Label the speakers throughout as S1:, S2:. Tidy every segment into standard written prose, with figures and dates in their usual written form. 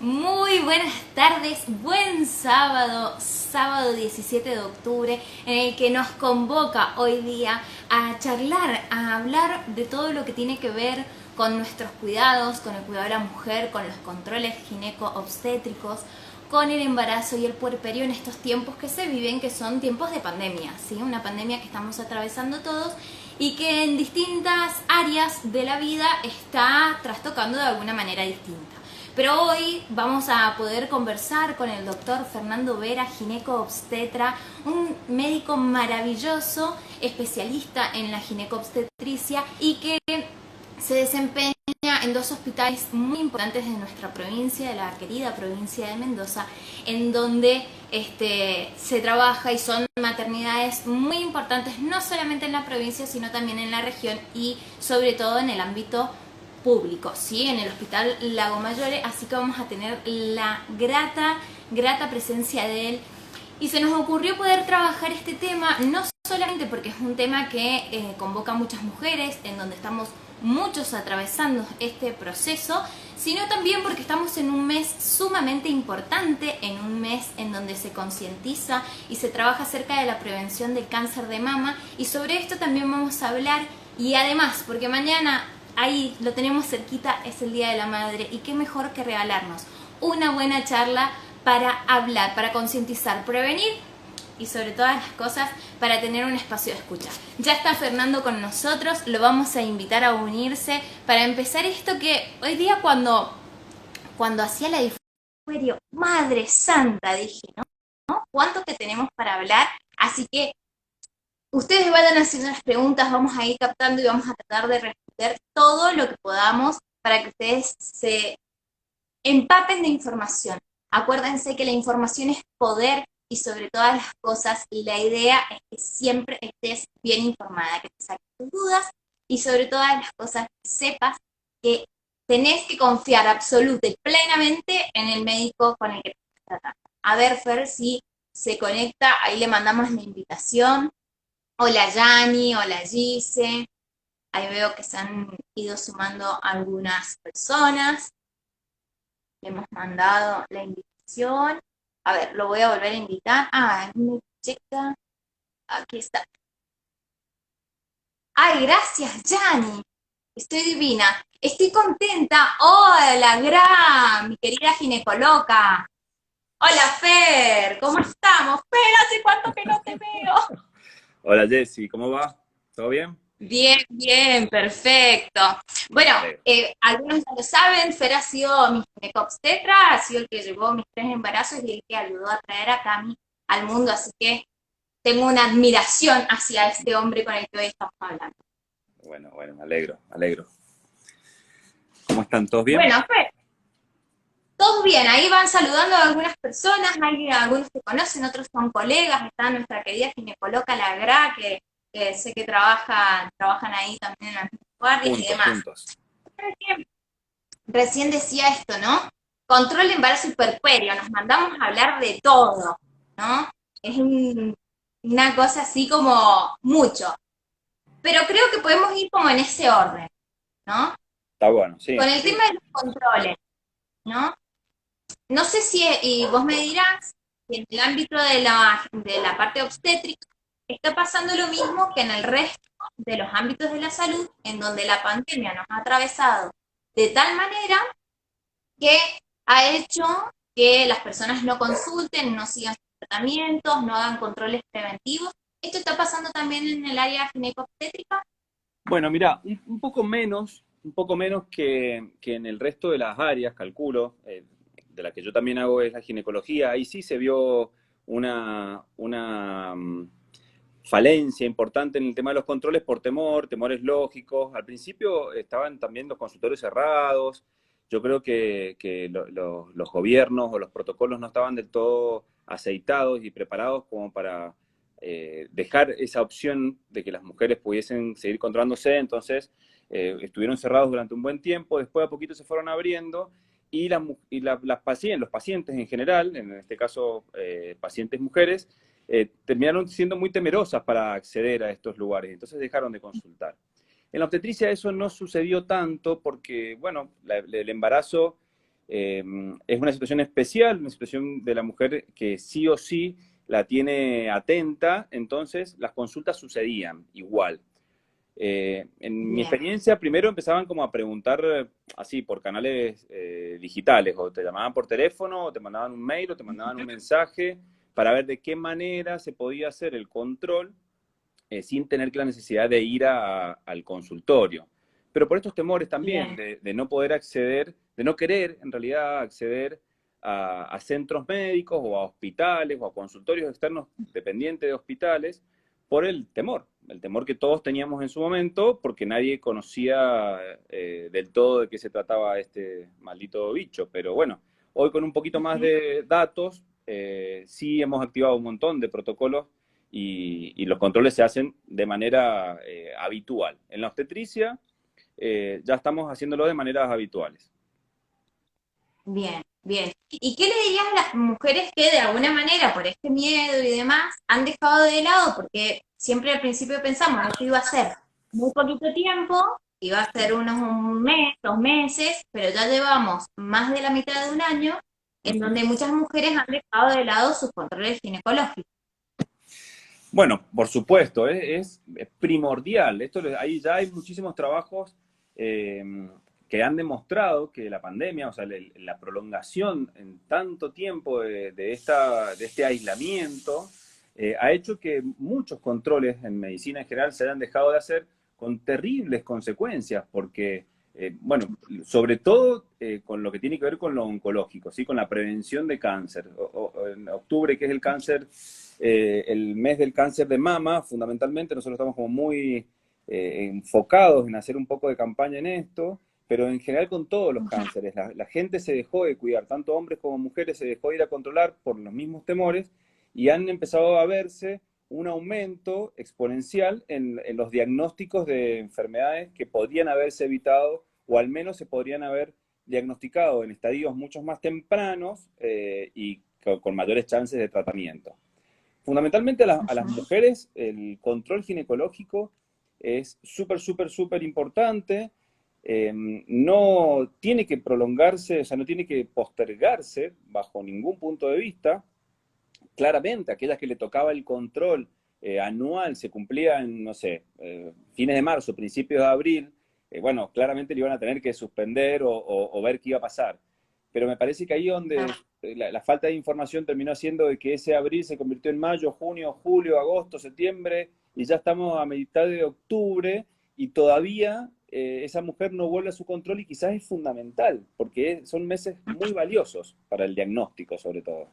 S1: Muy buenas tardes, buen sábado, sábado 17 de octubre, en el que nos convoca hoy día a charlar, a hablar de todo lo que tiene que ver con nuestros cuidados, con el cuidado de la mujer, con los controles gineco-obstétricos, con el embarazo y el puerperio en estos tiempos que se viven, que son tiempos de pandemia, ¿sí? Una pandemia que estamos atravesando todos y que en distintas áreas de la vida está trastocando de alguna manera distinta. Pero hoy vamos a poder conversar con el doctor Fernando Vera, gineco-obstetra, un médico maravilloso, especialista en la gineco-obstetricia y que se desempeña en dos hospitales muy importantes de nuestra provincia, de la querida provincia de Mendoza, en donde se trabaja y son maternidades muy importantes, no solamente en la provincia, sino también en la región y sobre todo en el ámbito público, ¿sí? En el Hospital Lago Mayore, así que vamos a tener la grata presencia de él. Y se nos ocurrió poder trabajar este tema, no solamente porque es un tema que convoca a muchas mujeres, en donde estamos muchos atravesando este proceso, sino también porque estamos en un mes sumamente importante, en un mes en donde se concientiza y se trabaja acerca de la prevención del cáncer de mama, y sobre esto también vamos a hablar. Y además, porque mañana ahí lo tenemos cerquita, es el Día de la Madre, y qué mejor que regalarnos una buena charla para hablar, para concientizar, prevenir y sobre todas las cosas para tener un espacio de escucha. Ya está Fernando con nosotros, lo vamos a invitar a unirse para empezar esto que hoy día cuando hacía la difusión, Madre Santa, dije, ¿no? ¿Cuánto que tenemos para hablar? Así que ustedes vayan haciendo las preguntas, vamos a ir captando y vamos a tratar de responder todo lo que podamos para que ustedes se empapen de información. Acuérdense que la información es poder y sobre todas las cosas la idea es que siempre estés bien informada, que te saques tus dudas y sobre todas las cosas que sepas que tenés que confiar absoluta y plenamente en el médico con el que te estás tratando. A ver, Fer, si se conecta, ahí le mandamos la invitación. Hola Yani, hola Gise. Ahí veo que se han ido sumando algunas personas. Le hemos mandado la invitación. A ver, lo voy a volver a invitar. Ah, me checa. Aquí está. Ay, gracias, Yani. Estoy divina. Estoy contenta. Hola, mi querida ginecoloca. Hola, Fer. ¿Cómo estamos? Fer, ¿hace cuánto que no te veo?
S2: Hola Jessy, ¿cómo va? ¿Todo bien?
S1: Bien, bien, perfecto. Bueno,
S2: Me alegro.
S1: algunos ya lo saben, Fer ha sido mi ginecobstetra, ha sido el que llevó mis tres embarazos y el que ayudó a traer a Cami al mundo, así que tengo una admiración hacia este hombre con el que hoy estamos hablando.
S2: Bueno, me alegro, me alegro. ¿Cómo están? ¿Todos bien?
S1: Bueno, Fer, todo bien, ahí van saludando a algunas personas, hay algunos que conocen, otros son colegas, está nuestra querida ginecóloga Lagra, que sé que trabajan ahí también en las guardias y
S2: Juntos,
S1: demás.
S2: juntos.
S1: Recién decía esto, ¿no? Control de embarazo y puerperio, nos mandamos a hablar de todo, ¿no? Es una cosa así como mucho. Pero creo que podemos ir como en ese orden, ¿no?
S2: Está bueno, sí,
S1: Con el
S2: sí.
S1: tema de los controles, ¿no? No sé si, y vos me dirás, si en el ámbito de la parte obstétrica está pasando lo mismo que en el resto de los ámbitos de la salud, en donde la pandemia nos ha atravesado de tal manera que ha hecho que las personas no consulten, no sigan sus tratamientos, no hagan controles preventivos. ¿Esto está pasando también en el área gineco-obstétrica?
S2: Bueno, mira, un poco menos que en el resto de las áreas, calculo, de la que yo también hago es la ginecología. Ahí sí se vio una falencia importante en el tema de los controles por temores lógicos. Al principio estaban también los consultorios cerrados. Yo creo que los gobiernos o los protocolos no estaban del todo aceitados y preparados como para dejar esa opción de que las mujeres pudiesen seguir controlándose. Entonces estuvieron cerrados durante un buen tiempo. Después a poquito se fueron abriendo las pacientes, los pacientes en general, en este caso pacientes mujeres, terminaron siendo muy temerosas para acceder a estos lugares, entonces dejaron de consultar. En la obstetricia eso no sucedió tanto porque, bueno, el embarazo Es una situación especial, una situación de la mujer que sí o sí la tiene atenta, entonces las consultas sucedían igual. En mi
S1: Bien,
S2: experiencia, primero empezaban como a preguntar así por canales digitales, o te llamaban por teléfono, o te mandaban un mail, o te mandaban un mensaje para ver de qué manera se podía hacer el control sin tener que la necesidad de ir al consultorio. Pero por estos temores también,
S1: bien.
S2: de no poder acceder, de no querer en realidad acceder a centros médicos o a hospitales o a consultorios externos dependientes de hospitales, por el temor que todos teníamos en su momento, porque nadie conocía del todo de qué se trataba este maldito bicho. Pero bueno, hoy con un poquito más
S1: Ujú.
S2: de datos, sí hemos activado un montón de protocolos y los controles se hacen de manera habitual. En la obstetricia ya estamos haciéndolo de maneras habituales.
S1: Bien, bien. ¿Y qué le dirías a las mujeres que de alguna manera, por este miedo y demás, han dejado de lado? Porque siempre al principio pensamos, esto iba a ser muy poquito tiempo, iba a ser unos un mes, 2 meses, pero ya llevamos más de la mitad de un año en
S2: Ujú.
S1: donde muchas mujeres han dejado de lado sus controles ginecológicos.
S2: Bueno, por supuesto, es primordial. Ahí ya hay muchísimos trabajos eh, que han demostrado que la pandemia, o sea, la prolongación en tanto tiempo de este aislamiento, ha hecho que muchos controles en medicina en general se hayan dejado de hacer con terribles consecuencias, porque, bueno, sobre todo con lo que tiene que ver con lo oncológico, ¿sí? Con la prevención de cáncer. En octubre, que es el mes del cáncer de mama, fundamentalmente, nosotros estamos como muy enfocados en hacer un poco de campaña en esto, pero en general con todos los cánceres. La gente se dejó de cuidar, tanto hombres como mujeres se dejó de ir a controlar por los mismos temores y han empezado a verse un aumento exponencial en los diagnósticos de enfermedades que podrían haberse evitado o al menos se podrían haber diagnosticado en estadios mucho más tempranos y con mayores chances de tratamiento. Fundamentalmente a las
S1: Ujú.
S2: mujeres el control ginecológico es súper, súper, súper importante. No tiene que prolongarse, o sea, no tiene que postergarse bajo ningún punto de vista. Claramente, aquellas que le tocaba el control anual se cumplía en, no sé, fines de marzo, principios de abril, bueno, claramente le iban a tener que suspender o ver qué iba a pasar. Pero me parece que ahí donde la falta de información terminó haciendo de que ese abril se convirtió en mayo, junio, julio, agosto, septiembre, y ya estamos a mitad de octubre, y todavía esa mujer no vuelve a su control y quizás es fundamental, porque son meses muy valiosos para el diagnóstico sobre todo.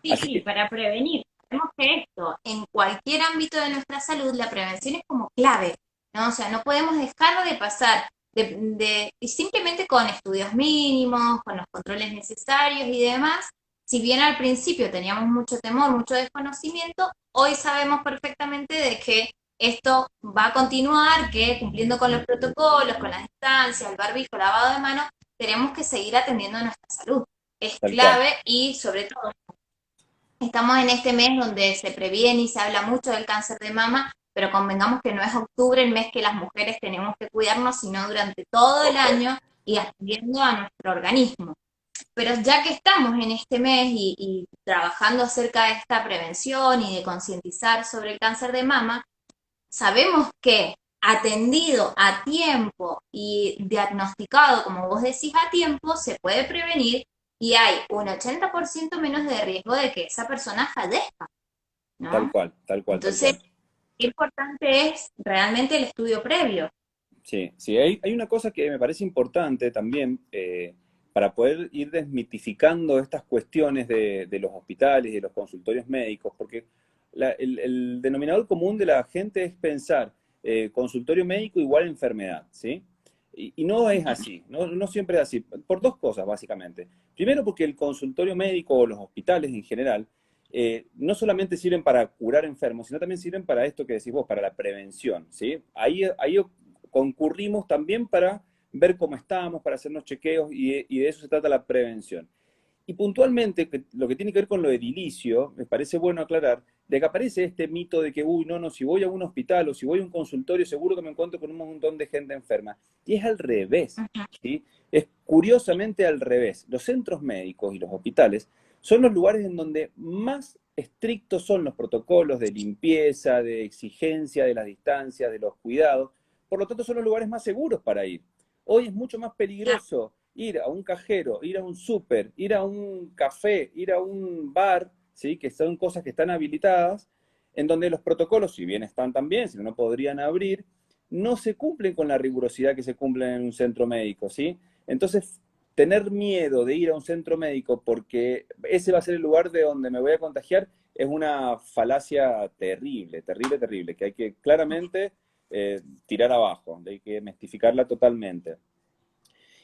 S1: Sí,
S2: Así
S1: sí,
S2: que,
S1: para prevenir. Sabemos que esto, en cualquier ámbito de nuestra salud, la prevención es como clave, ¿no? O sea, no podemos dejar de pasar y simplemente con estudios mínimos, con los controles necesarios y demás. Si bien al principio teníamos mucho temor, mucho desconocimiento, hoy sabemos perfectamente de que esto va a continuar, que cumpliendo con los protocolos, con las distancias, el barbijo, lavado de manos, tenemos que seguir atendiendo nuestra salud. Es
S2: tal cual.
S1: clave y sobre todo estamos en este mes donde se previene y se habla mucho del cáncer de mama, pero convengamos que no es octubre el mes que las mujeres tenemos que cuidarnos, sino durante todo el año y atendiendo a nuestro organismo. Pero ya que estamos en este mes y trabajando acerca de esta prevención y de concientizar sobre el cáncer de mama, sabemos que atendido a tiempo y diagnosticado, como vos decís, a tiempo, se puede prevenir y hay un 80% menos de riesgo de que esa persona fallezca,
S2: Tal
S1: ¿no?
S2: cual, tal cual, tal
S1: Entonces,
S2: cual.
S1: qué importante es realmente el estudio previo.
S2: Sí, sí, hay una cosa que me parece importante también para poder ir desmitificando estas cuestiones de los hospitales y de los consultorios médicos, porque el denominador común de la gente es pensar consultorio médico igual enfermedad, ¿sí? Y no es así, no siempre es así, por dos cosas básicamente. Primero porque el consultorio médico o los hospitales en general no solamente sirven para curar enfermos, sino también sirven para esto que decís vos, para la prevención, ¿sí? Ahí concurrimos también para ver cómo estamos, para hacernos chequeos y de eso se trata la prevención. Y puntualmente, lo que tiene que ver con lo edilicio, me parece bueno aclarar, de que aparece este mito de que, uy, no, si voy a un hospital o si voy a un consultorio, seguro que me encuentro con un montón de gente enferma. Y es al revés, ¿sí? Es curiosamente al revés. Los centros médicos y los hospitales son los lugares en donde más estrictos son los protocolos de limpieza, de exigencia de las distancias, de los cuidados. Por lo tanto, son los lugares más seguros para ir. Hoy es mucho más peligroso ir a un cajero, ir a un súper, ir a un café, ir a un bar, ¿sí? Que son cosas que están habilitadas, en donde los protocolos, si bien están también, si no podrían abrir, no se cumplen con la rigurosidad que se cumplen en un centro médico, ¿sí? Entonces, tener miedo de ir a un centro médico porque ese va a ser el lugar de donde me voy a contagiar es una falacia terrible, terrible, terrible, que hay que claramente tirar abajo, hay que mistificarla totalmente.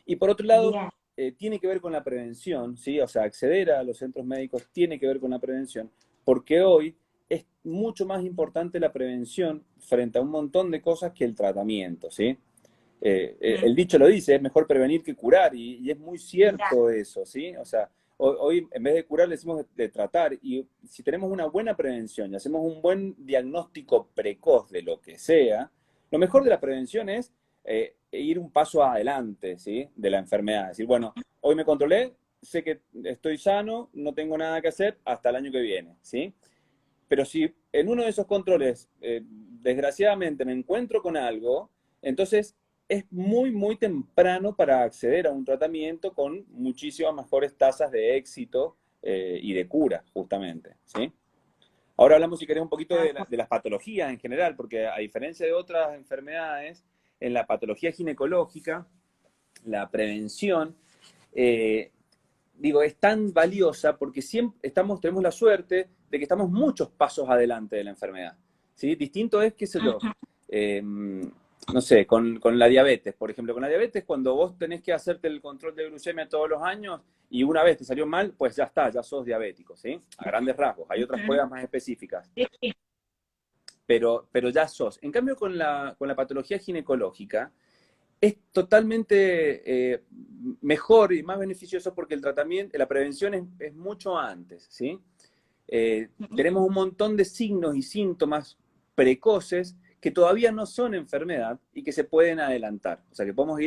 S2: Y por otro lado,
S1: Bien.
S2: tiene que ver con la prevención, ¿sí? O sea, acceder a los centros médicos tiene que ver con la prevención, porque hoy es mucho más importante la prevención frente a un montón de cosas que el tratamiento, ¿sí? El dicho lo dice, es mejor prevenir que curar, y es muy
S1: Mira,
S2: cierto eso, ¿sí? O sea, hoy en vez de curar le decimos de tratar, y si tenemos una buena prevención y hacemos un buen diagnóstico precoz de lo que sea, lo mejor de la prevención es ir un paso adelante, ¿sí? De la enfermedad. Es decir, bueno, hoy me controlé, sé que estoy sano, no tengo nada que hacer hasta el año que viene, ¿sí? Pero si en uno de esos controles, desgraciadamente, me encuentro con algo, entonces es muy, muy temprano para acceder a un tratamiento con muchísimas mejores tasas de éxito y de cura, justamente, ¿sí? Ahora hablamos, si querés, un poquito de las patologías en general, porque a diferencia de otras enfermedades, en la patología ginecológica, la prevención, eh, digo, es tan valiosa porque siempre tenemos la suerte de que estamos muchos pasos adelante de la enfermedad, ¿sí? Distinto es, qué sé yo, no sé, con la diabetes, por ejemplo. Con la diabetes, cuando vos tenés que hacerte el control de glucemia todos los años y una vez te salió mal, pues ya está, ya sos diabético, ¿sí? A grandes rasgos. Hay otras pruebas más específicas,
S1: sí, sí.
S2: pero ya sos. En cambio, con la patología ginecológica, es totalmente mejor y más beneficioso porque el tratamiento, la prevención es mucho antes, ¿sí? Tenemos un montón de signos y síntomas precoces que todavía no son enfermedad y que se pueden adelantar. O sea, que podemos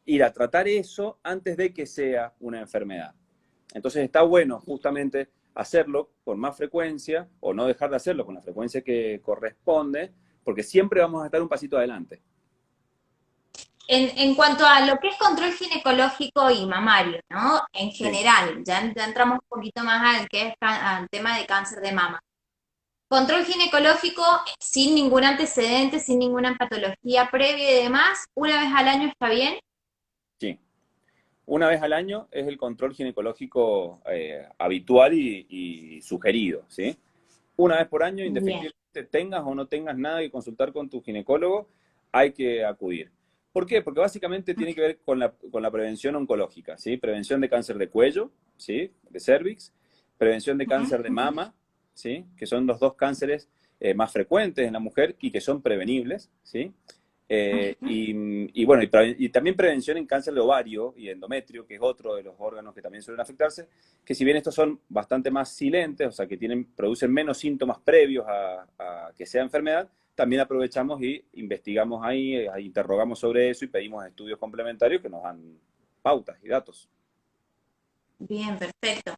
S2: ir a tratar eso antes de que sea una enfermedad. Entonces está bueno justamente hacerlo con más frecuencia o no dejar de hacerlo con la frecuencia que corresponde, porque siempre vamos a estar un pasito adelante.
S1: En cuanto a lo que es control ginecológico y mamario, ¿no? En
S2: Sí.
S1: general, ya entramos un poquito más al que es al tema de cáncer de mama. Control ginecológico sin ningún antecedente, sin ninguna patología previa y demás, una vez al año está bien.
S2: Sí. Una vez al año es el control ginecológico habitual y sugerido, ¿sí? Una vez por año,
S1: Bien.
S2: indefectiblemente tengas o no tengas nada que consultar con tu ginecólogo, hay que acudir. ¿Por qué? Porque básicamente tiene que ver con la prevención oncológica, ¿sí? Prevención de cáncer de cuello, ¿sí? De cervix, prevención de cáncer de mama, ¿sí? Que son los dos cánceres más frecuentes en la mujer y que son prevenibles, ¿sí? Y bueno, y también prevención en cáncer de ovario y endometrio, que es otro de los órganos que también suelen afectarse, que si bien estos son bastante más silentes, o sea, que producen menos síntomas previos a que sea enfermedad, también aprovechamos y investigamos ahí, interrogamos sobre eso y pedimos estudios complementarios que nos dan pautas y datos.
S1: Bien, perfecto.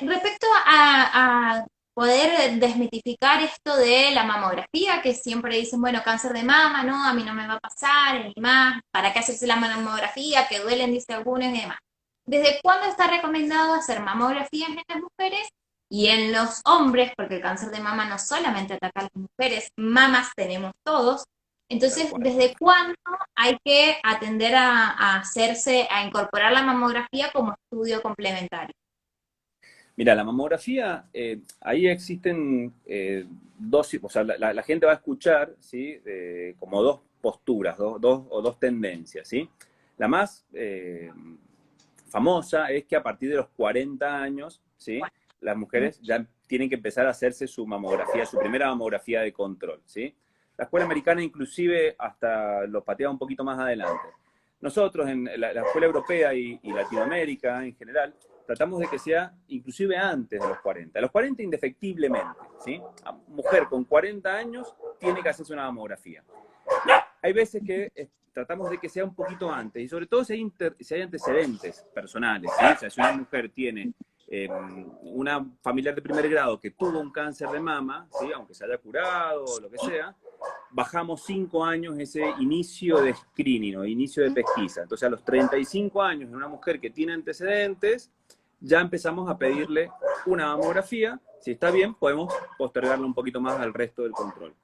S1: Respecto a poder desmitificar esto de la mamografía, que siempre dicen, bueno, cáncer de mama, no, a mí no me va a pasar, y más, ¿para qué hacerse la mamografía? Que duelen, dice algunos y demás. ¿Desde cuándo está recomendado hacer mamografías en las mujeres y en los hombres? Porque el cáncer de mama no solamente ataca a las mujeres, mamas tenemos todos.
S2: Tal
S1: Entonces,
S2: cual.
S1: ¿desde cuándo hay que atender a hacerse, a incorporar la mamografía como estudio complementario?
S2: Mira, la mamografía, ahí existen dos, o sea, la gente va a escuchar, ¿sí? Como dos posturas, dos tendencias, ¿sí? La más famosa es que a partir de los 40 años, ¿sí? Las mujeres ya tienen que empezar a hacerse su mamografía, su primera mamografía de control, ¿sí? La escuela americana inclusive hasta lo patea un poquito más adelante. Nosotros en la escuela europea y Latinoamérica en general tratamos de que sea inclusive antes de los 40. A los 40 indefectiblemente, ¿sí? La mujer con 40 años tiene que hacerse una mamografía. Hay veces que tratamos de que sea un poquito antes, y sobre todo si hay antecedentes personales, ¿sí? O sea, si una mujer tiene una familiar de primer grado que tuvo un cáncer de mama, ¿sí? Aunque se haya curado o lo que sea, bajamos 5 años ese inicio de screening o inicio de pesquisa. Entonces, a los 35 años de una mujer que tiene antecedentes, ya empezamos a pedirle una mamografía. Si está bien, podemos postergarlo un poquito más al resto del control.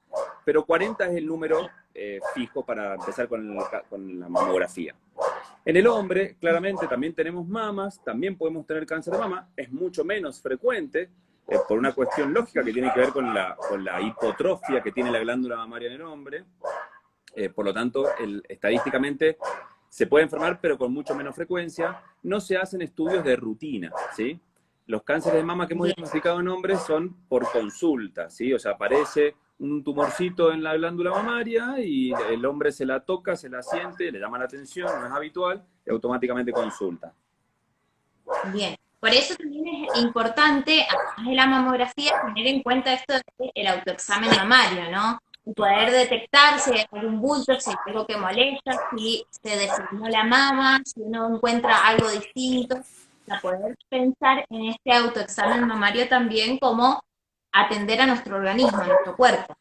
S2: Pero 40 es el número fijo para empezar con la mamografía. En el hombre, claramente, también tenemos mamas, también podemos tener cáncer de mama, es mucho menos frecuente, por una cuestión lógica que tiene que ver con la hipotrofia que tiene la glándula mamaria en el hombre. Por lo tanto, estadísticamente se puede enfermar, pero con mucho menos frecuencia. No se hacen estudios de rutina, ¿sí? Los cánceres de mama que hemos diagnosticado en hombres son por consulta, ¿sí? O sea, aparece un tumorcito en la glándula mamaria y el hombre se la toca, se la siente, le llama la atención, no es habitual, y automáticamente consulta.
S1: Bien, por eso también es importante, además de la mamografía, tener en cuenta esto del autoexamen mamario, ¿no? Y poder detectar si hay algún bulto, si hay algo que molesta, si se deformó la mama, si uno encuentra algo distinto, para poder pensar en este autoexamen mamario también como atender a nuestro organismo, a nuestro cuerpo.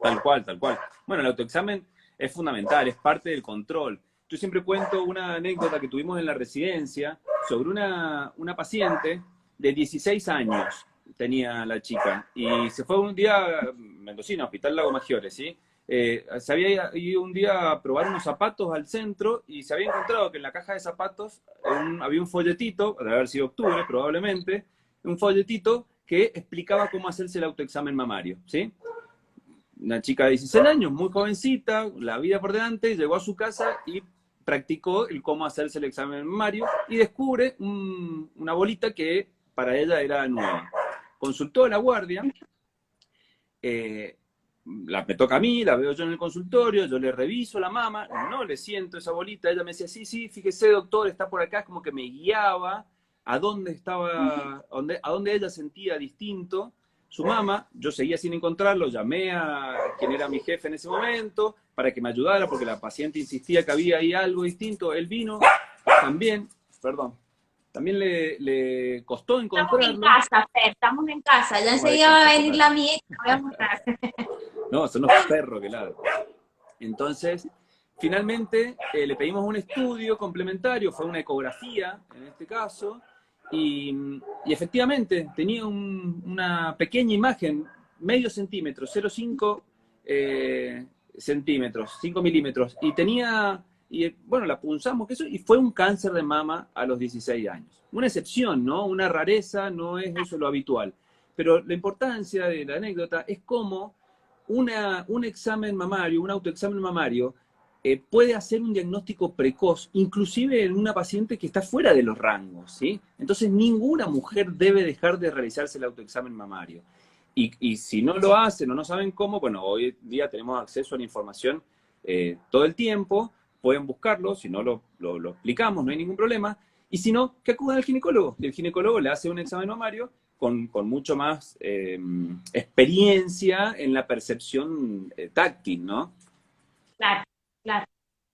S2: Tal cual, tal cual. Bueno, el autoexamen es fundamental, es parte del control. Yo siempre cuento una anécdota que tuvimos en la residencia sobre una paciente de 16 años, tenía la chica, y se fue un día a Mendocina, Hospital Lago Maggiore, ¿sí? Se había ido un día a probar unos zapatos al centro y se había encontrado que en la caja de zapatos había un folletito, debe haber sido octubre probablemente, un folletito que explicaba cómo hacerse el autoexamen mamario, ¿sí? Una chica de 16 años, muy jovencita, la vida por delante, llegó a su casa y practicó el cómo hacerse el examen mamario y descubre una bolita que para ella era nueva. Consultó a la guardia, me toca a mí, la veo yo en el consultorio, yo le reviso la mama, no le siento esa bolita, ella me decía, sí, sí, fíjese doctor, está por acá, es como que me guiaba a dónde estaba, a dónde ella sentía distinto su mama. Yo seguía sin encontrarlo, llamé a quien era mi jefe en ese momento para que me ayudara porque la paciente insistía que había ahí algo distinto. Él vino también, perdón, también le costó encontrarlo.
S1: Estamos en casa, Fer, estamos en casa, ya enseguida va a venir la mía y te voy a mostrar.
S2: No, son los perros que ladran. Entonces, finalmente le pedimos un estudio complementario, fue una ecografía en este caso, y efectivamente tenía una pequeña imagen, medio centímetro, 0,5 centímetros, 5 milímetros, y tenía, bueno, la punzamos, que eso, y fue un cáncer de mama a los 16 años. Una excepción, ¿no? Una rareza, no es eso lo habitual. Pero la importancia de la anécdota es cómo un examen mamario, un autoexamen mamario, puede hacer un diagnóstico precoz, inclusive en una paciente que está fuera de los rangos, ¿sí? Entonces, ninguna mujer debe dejar de realizarse el autoexamen mamario. Y si no lo hacen o no saben cómo, bueno, hoy en día tenemos acceso a la información todo el tiempo, pueden buscarlo, si no lo explicamos, no hay ningún problema, y si no, que acudan al ginecólogo, y el ginecólogo le hace un examen mamario con mucho más experiencia en la percepción táctil, ¿no?
S1: Claro, claro.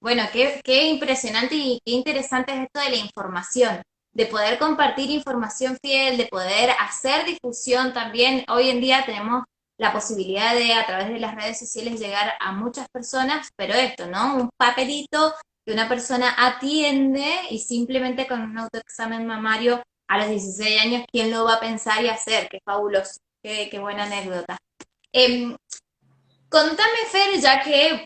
S1: Bueno, qué impresionante y qué interesante es esto de la información, de poder compartir información fiel, de poder hacer difusión también. Hoy en día tenemos la posibilidad de, a través de las redes sociales, llegar a muchas personas, pero esto, ¿no? Un papelito que una persona atiende y simplemente con un autoexamen mamario a los 16 años, ¿quién lo va a pensar y hacer? Qué fabuloso, qué buena anécdota. Em, Contame, Fer, ya que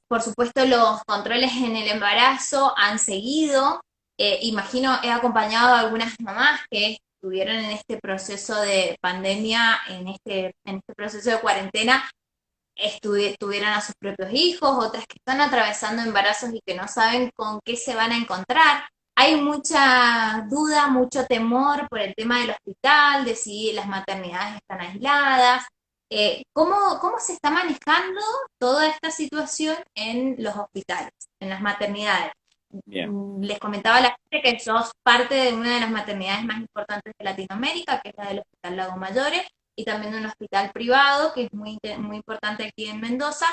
S1: por supuesto los controles en el embarazo han seguido, imagino he acompañado a algunas mamás que estuvieron en este proceso de pandemia, en este proceso de cuarentena, tuvieron a sus propios hijos, otras que están atravesando embarazos y que no saben con qué se van a encontrar. Hay mucha duda, mucho temor por el tema del hospital, de si las maternidades están aisladas. ¿Cómo se está manejando toda esta situación en los hospitales, en las maternidades?
S2: Bien.
S1: Les comentaba a la gente que sos parte de una de las maternidades más importantes de Latinoamérica, que es la del Hospital Lago Mayores, y también de un hospital privado, que es muy importante aquí en Mendoza.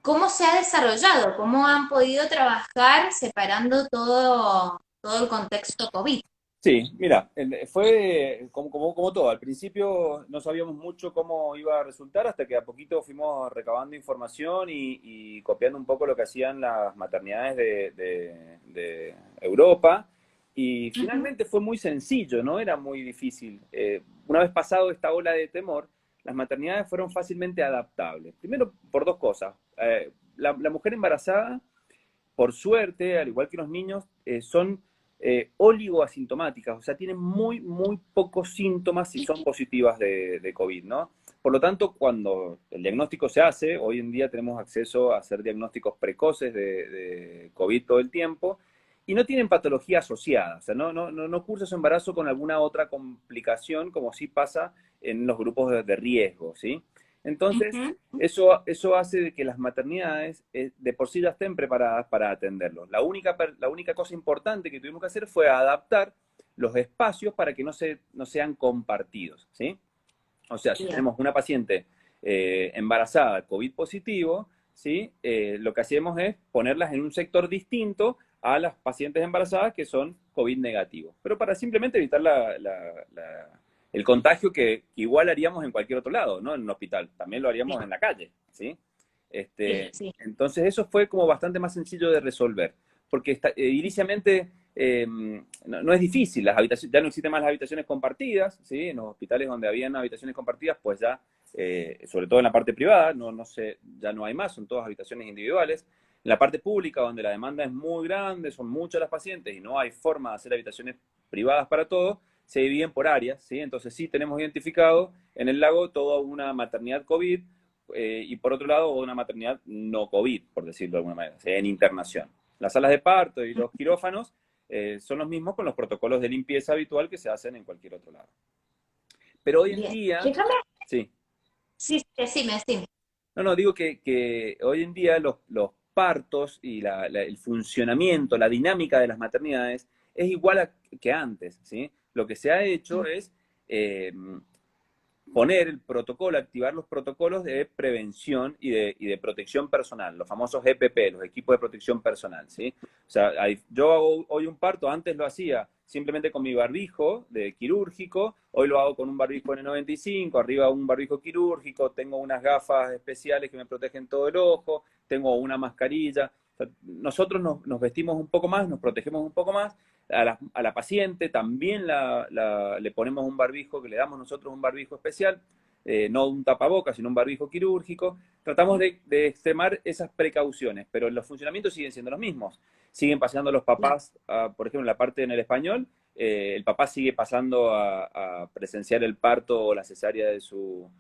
S1: ¿Cómo se ha desarrollado? ¿Cómo han podido trabajar separando todo el contexto COVID?
S2: Sí, mira, fue como todo. Al principio no sabíamos mucho cómo iba a resultar hasta que a poquito fuimos recabando información y copiando un poco lo que hacían las maternidades de Europa. Y
S1: Ujú,
S2: finalmente fue muy sencillo, no era muy difícil. Una vez pasado esta ola de temor, las maternidades fueron fácilmente adaptables. Primero por dos cosas. La mujer embarazada por suerte, al igual que los niños, son oligoasintomáticas, o sea, tienen muy pocos síntomas si son positivas de COVID, ¿no? Por lo tanto, cuando el diagnóstico se hace, hoy en día tenemos acceso a hacer diagnósticos precoces de COVID todo el tiempo, y no tienen patología asociada, o sea, no cursa su embarazo con alguna otra complicación, como sí pasa en los grupos de riesgo, ¿sí? Entonces,
S1: ujú.
S2: eso hace de que las maternidades de por sí ya estén preparadas para atenderlos. La única cosa importante que tuvimos que hacer fue adaptar los espacios para que no sean compartidos, ¿sí? O sea, si
S1: Bien,
S2: tenemos una paciente embarazada, COVID positivo, ¿sí? Lo que hacemos es ponerlas en un sector distinto a las pacientes embarazadas que son COVID negativo. Pero para simplemente evitar el contagio que igual haríamos en cualquier otro lado, ¿no? En un hospital. También lo haríamos
S1: bien,
S2: en la calle, ¿sí?
S1: sí, sí.
S2: Entonces eso fue como bastante más sencillo de resolver. Porque inicialmente no es difícil, ya no existen más las habitaciones compartidas, ¿sí? En los hospitales donde habían habitaciones compartidas, pues ya, sobre todo en la parte privada, no sé, ya no hay más, son todas habitaciones individuales. En la parte pública, donde la demanda es muy grande, son muchas las pacientes y no hay forma de hacer habitaciones privadas para todos, se dividen por áreas, ¿sí? Entonces sí tenemos identificado en el lago toda una maternidad COVID y por otro lado una maternidad no COVID, por decirlo de alguna manera, ¿sí? En internación. Las salas de parto y los quirófanos son los mismos con los protocolos de limpieza habitual que se hacen en cualquier otro lado. Pero hoy en
S1: Bien.
S2: día,
S1: Déjame,
S2: sí,
S1: sí, sí, decime.
S2: no, digo que hoy en día los partos y el funcionamiento, la dinámica de las maternidades es igual que antes, ¿sí? Lo que se ha hecho es eh, poner el protocolo, activar los protocolos de prevención y de protección personal, los famosos EPP, los equipos de protección personal, ¿sí? O sea, yo hago hoy un parto, antes lo hacía simplemente con mi barbijo de quirúrgico, hoy lo hago con un barbijo N95, arriba un barbijo quirúrgico, tengo unas gafas especiales que me protegen todo el ojo, tengo una mascarilla. O sea, nosotros nos vestimos un poco más, nos protegemos un poco más, a la paciente también le ponemos un barbijo, que le damos nosotros un barbijo especial, no un tapaboca, sino un barbijo quirúrgico. Tratamos de extremar esas precauciones, pero los funcionamientos siguen siendo los mismos. Siguen pasando los
S1: Claro.
S2: papás, por ejemplo, en la parte en el español, el papá sigue pasando a presenciar el parto o la cesárea de su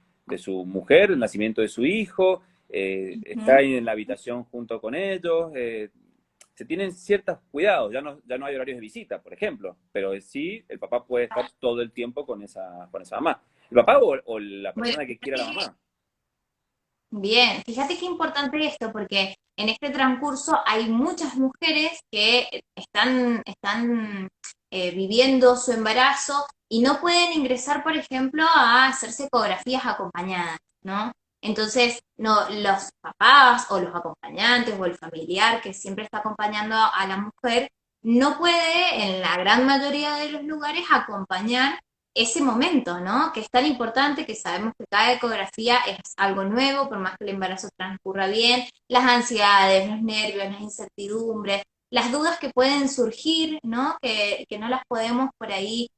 S2: mujer, el nacimiento de su hijo, está
S1: Ujú.
S2: ahí en la habitación junto con ellos, se tienen ciertos cuidados, ya no hay horarios de visita, por ejemplo, pero sí el papá puede estar todo el tiempo con esa mamá. ¿El papá o la
S1: Bueno,
S2: persona que quiera la mamá?
S1: bien, fíjate qué importante esto, porque en este transcurso hay muchas mujeres que están viviendo su embarazo y no pueden ingresar, por ejemplo, a hacerse ecografías acompañadas, ¿no? Entonces, no, los papás o los acompañantes o el familiar que siempre está acompañando a la mujer no puede, en la gran mayoría de los lugares, acompañar ese momento, ¿no? Que es tan importante, que sabemos que cada ecografía es algo nuevo, por más que el embarazo transcurra bien, las ansiedades, los nervios, las incertidumbres, las dudas que pueden surgir, ¿no? Que no las podemos por ahí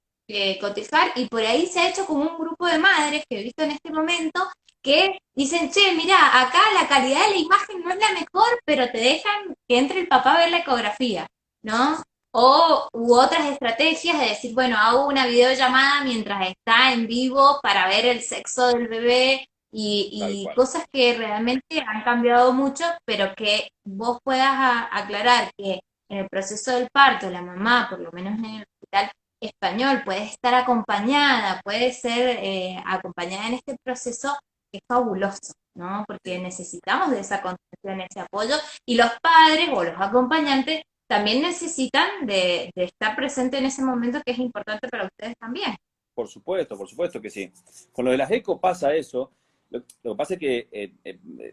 S1: cotejar, y por ahí se ha hecho como un grupo de madres que he visto en este momento que dicen, che, mira, acá la calidad de la imagen no es la mejor, pero te dejan que entre el papá a ver la ecografía, ¿no? U otras estrategias de decir, bueno, hago una videollamada mientras está en vivo para ver el sexo del bebé
S2: Tal
S1: y
S2: cual.
S1: cosas que realmente han cambiado mucho, pero que vos puedas aclarar que en el proceso del parto la mamá, por lo menos en el hospital español, puede estar acompañada, puede ser acompañada en este proceso, es fabuloso, ¿no? Porque necesitamos de esa contención, ese apoyo, y los padres o los acompañantes también necesitan de estar presente en ese momento que es importante para ustedes también.
S2: Por supuesto que sí. Con lo de las eco pasa eso. Lo que pasa es que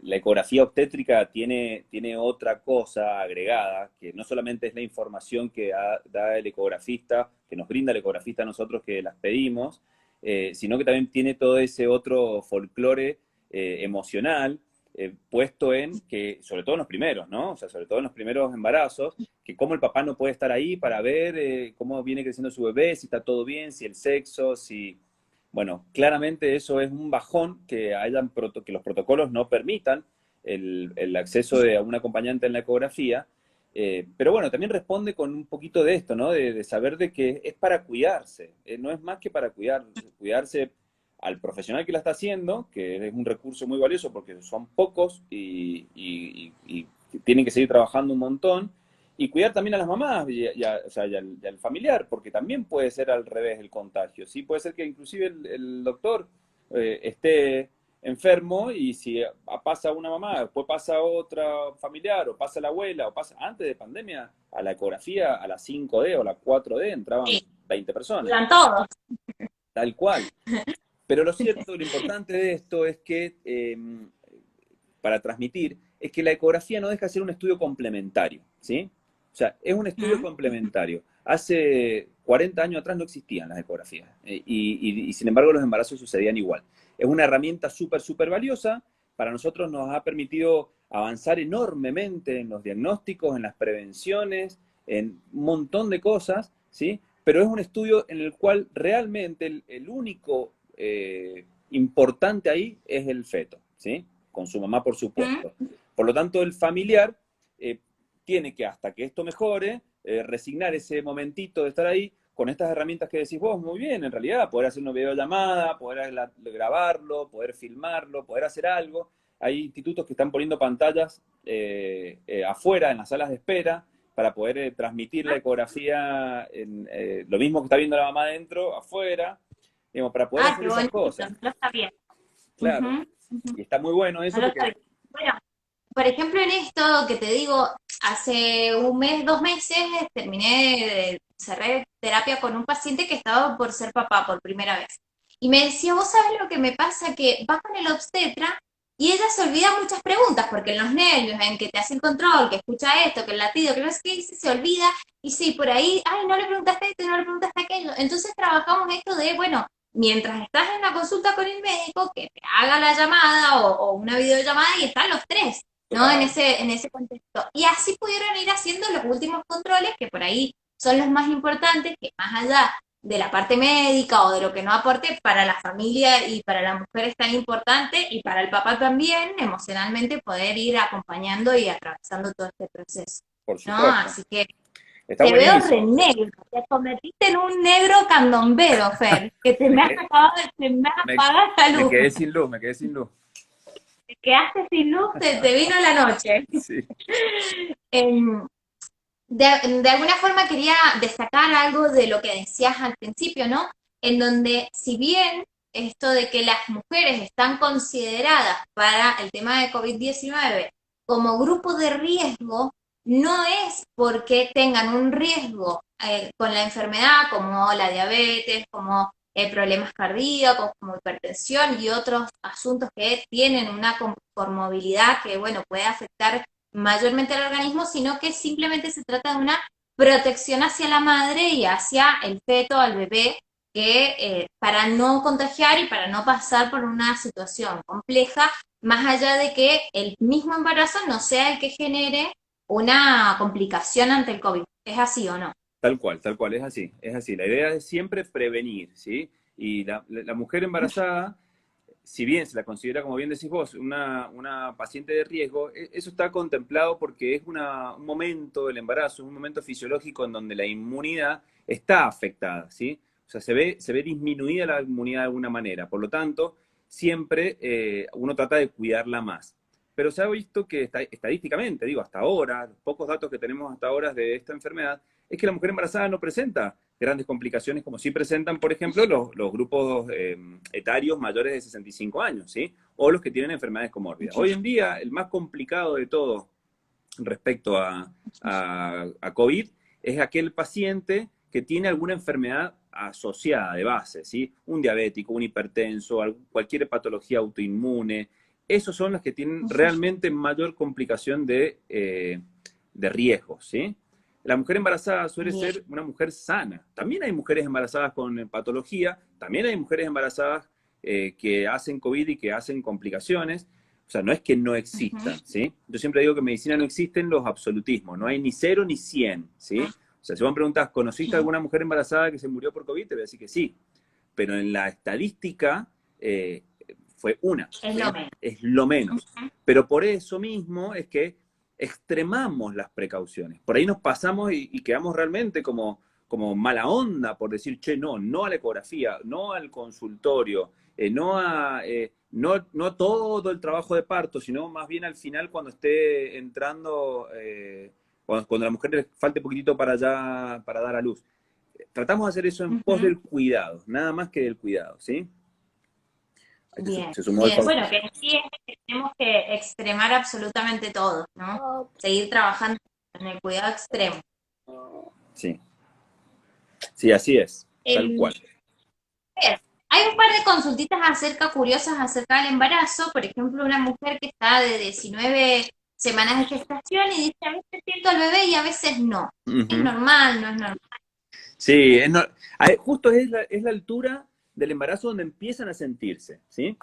S2: la ecografía obstétrica tiene otra cosa agregada, que no solamente es la información que da el ecografista, que nos brinda el ecografista a nosotros que las pedimos, sino que también tiene todo ese otro folclore emocional puesto en que, sobre todo en los primeros, ¿no? O sea, sobre todo en los primeros embarazos, que cómo el papá no puede estar ahí para ver cómo viene creciendo su bebé, si está todo bien, si el sexo, si... Bueno, claramente eso es un bajón que, que los protocolos no permitan el acceso de un acompañante en la ecografía, pero bueno, también responde con un poquito de esto, ¿no? De saber de que es para cuidarse, no es más que para cuidarse al profesional que la está haciendo, que es un recurso muy valioso porque son pocos y tienen que seguir trabajando un montón, y cuidar también a las mamás o sea, y al familiar, porque también puede ser al revés el contagio, ¿sí? Puede ser que inclusive el doctor esté enfermo y si pasa una mamá, después pasa otra familiar, o pasa la abuela, o pasa antes de pandemia, a la ecografía, a la 5D o la 4D entraban
S1: Sí,
S2: 20 personas,
S1: iban todos.
S2: tal cual. Pero lo cierto, lo importante de esto es que, para transmitir, es que la ecografía no deja de ser un estudio complementario, ¿sí? O sea, es un estudio
S1: ¿Mm?
S2: complementario. Hace 40 años atrás no existían las ecografías y sin embargo los embarazos sucedían igual. Es una herramienta súper, súper valiosa. Para nosotros nos ha permitido avanzar enormemente en los diagnósticos, en las prevenciones, en un montón de cosas, ¿sí? Pero es un estudio en el cual realmente el único importante ahí es el feto, ¿sí? Con su mamá, por supuesto.
S1: ¿Mm?
S2: Por lo tanto, el familiar eh, tiene que, hasta que esto mejore, resignar ese momentito de estar ahí con estas herramientas que decís vos, muy bien, en realidad, poder hacer una videollamada, poder grabarlo, poder filmarlo, poder hacer algo. Hay institutos que están poniendo pantallas afuera, en las salas de espera, para poder transmitir la ecografía, lo mismo que está viendo la mamá adentro, afuera, digamos, para poder
S1: Ah,
S2: hacer
S1: qué
S2: esas
S1: bonito,
S2: cosas.
S1: no lo sabía.
S2: Claro.
S1: Ujú, ujú,
S2: Y está muy bueno
S1: no
S2: eso
S1: lo
S2: porque,
S1: sabía. Bueno, por ejemplo, en esto que te digo, hace un mes, 2 meses, cerré terapia con un paciente que estaba por ser papá por primera vez. Y me decía, vos sabés lo que me pasa, que va con el obstetra y ella se olvida muchas preguntas, porque en los nervios, en que te hace el control, que escucha esto, que el latido, que no sé qué, dice, se olvida, y sí, por ahí, ay, no le preguntaste esto, no le preguntaste aquello. Entonces trabajamos esto de, bueno, mientras estás en la consulta con el médico, que te haga la llamada o una videollamada y están los tres. ¿No?
S2: total,
S1: En ese contexto. Y así pudieron ir haciendo los últimos controles, que por ahí son los más importantes, que más allá de la parte médica o de lo que no aporte para la familia y para la mujer es tan importante y para el papá también, emocionalmente poder ir acompañando y atravesando todo este proceso.
S2: por
S1: ¿No?
S2: supuesto.
S1: Así que
S2: Está
S1: te veo re
S2: buenísimo.
S1: negro, te convertiste en un negro candombero, Fer, que te
S2: Me
S1: me has
S2: quedé,
S1: acabado, te me has
S2: me,
S1: apagado la
S2: me
S1: luz,
S2: quedé sin luz, me quedé sin luz.
S1: te quedaste sin luz, te vino la noche.
S2: Sí,
S1: Em, de alguna forma quería destacar algo de lo que decías al principio, ¿no? En donde si bien esto de que las mujeres están consideradas para el tema de COVID-19 como grupo de riesgo, no es porque tengan un riesgo con la enfermedad como la diabetes, como problemas cardíacos, como hipertensión y otros asuntos que tienen una comorbilidad que, bueno, puede afectar mayormente al organismo, sino que simplemente se trata de una protección hacia la madre y hacia el feto, al bebé, que para no contagiar y para no pasar por una situación compleja, más allá de que el mismo embarazo no sea el que genere una complicación ante el COVID. ¿Es así o no?
S2: tal cual, es así, es así. La idea es siempre prevenir, ¿sí? Y la mujer embarazada, si bien se la considera, como bien decís vos, una paciente de riesgo, eso está contemplado porque es un momento del embarazo, un momento fisiológico en donde la inmunidad está afectada, ¿sí? O sea, se ve disminuida la inmunidad de alguna manera. Por lo tanto, siempre uno trata de cuidarla más. Pero se ha visto que estadísticamente, digo, hasta ahora, los pocos datos que tenemos hasta ahora de esta enfermedad, es que la mujer embarazada no presenta grandes complicaciones como sí presentan, por ejemplo, los grupos etarios mayores de 65 años, ¿sí? O los que tienen enfermedades comórbidas. Hoy en día, el más complicado de todo respecto a COVID es aquel paciente que tiene alguna enfermedad asociada de base, ¿sí? Un diabético, un hipertenso, cualquier patología autoinmune. Esos son los que tienen realmente mayor complicación de riesgo, ¿sí? La mujer embarazada suele ser una mujer sana. También hay mujeres embarazadas con patología, también hay mujeres embarazadas que hacen COVID y que hacen complicaciones. O sea, no es que no existan, ¿sí? Yo siempre digo que en medicina no existen los absolutismos, no hay ni 0 ni 100, ¿sí? O sea, si vos me preguntás, ¿conociste a alguna mujer embarazada que se murió por COVID? Te voy a decir que sí. Pero en la estadística fue una.
S3: Es lo menos.
S2: Es lo menos. Pero por eso mismo es que extremamos las precauciones. Por ahí nos pasamos y quedamos realmente como mala onda por decir, che, no a la ecografía, no al consultorio, no a todo el trabajo de parto, sino más bien al final cuando esté entrando, cuando a la mujer le falte poquitito para dar a luz. Tratamos de hacer eso en pos del cuidado, nada más que del cuidado, ¿sí?
S3: Bien, bien. Bueno, que sí es que tenemos que extremar absolutamente todo, ¿no? Seguir trabajando en el cuidado extremo.
S2: Sí. Sí, así es, tal cual.
S3: Hay un par de consultitas curiosas acerca del embarazo. Por ejemplo, una mujer que está de 19 semanas de gestación y dice, a veces siento al bebé y a veces no. ¿Es normal? ¿No es normal?
S2: Sí, justo es la altura del embarazo donde empiezan a sentirse, ¿sí?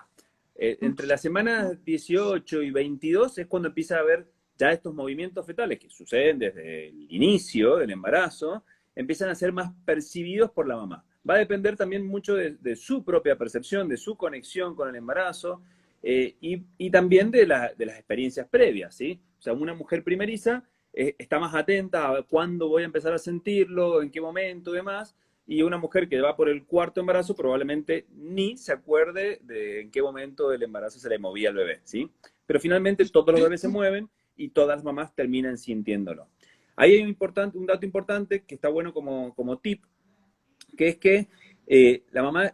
S2: Entre las semanas 18 y 22 es cuando empieza a haber ya estos movimientos fetales que suceden desde el inicio del embarazo, empiezan a ser más percibidos por la mamá. Va a depender también mucho de su propia percepción, de su conexión con el embarazo y también de las experiencias previas, ¿sí? O sea, una mujer primeriza está más atenta a cuándo voy a empezar a sentirlo, en qué momento y demás, y una mujer que va por el cuarto embarazo probablemente ni se acuerde de en qué momento del embarazo se le movía el bebé, ¿sí? Pero finalmente todos los bebés se mueven y todas las mamás terminan sintiéndolo. Ahí hay un dato importante que está bueno como tip, que es que la mamá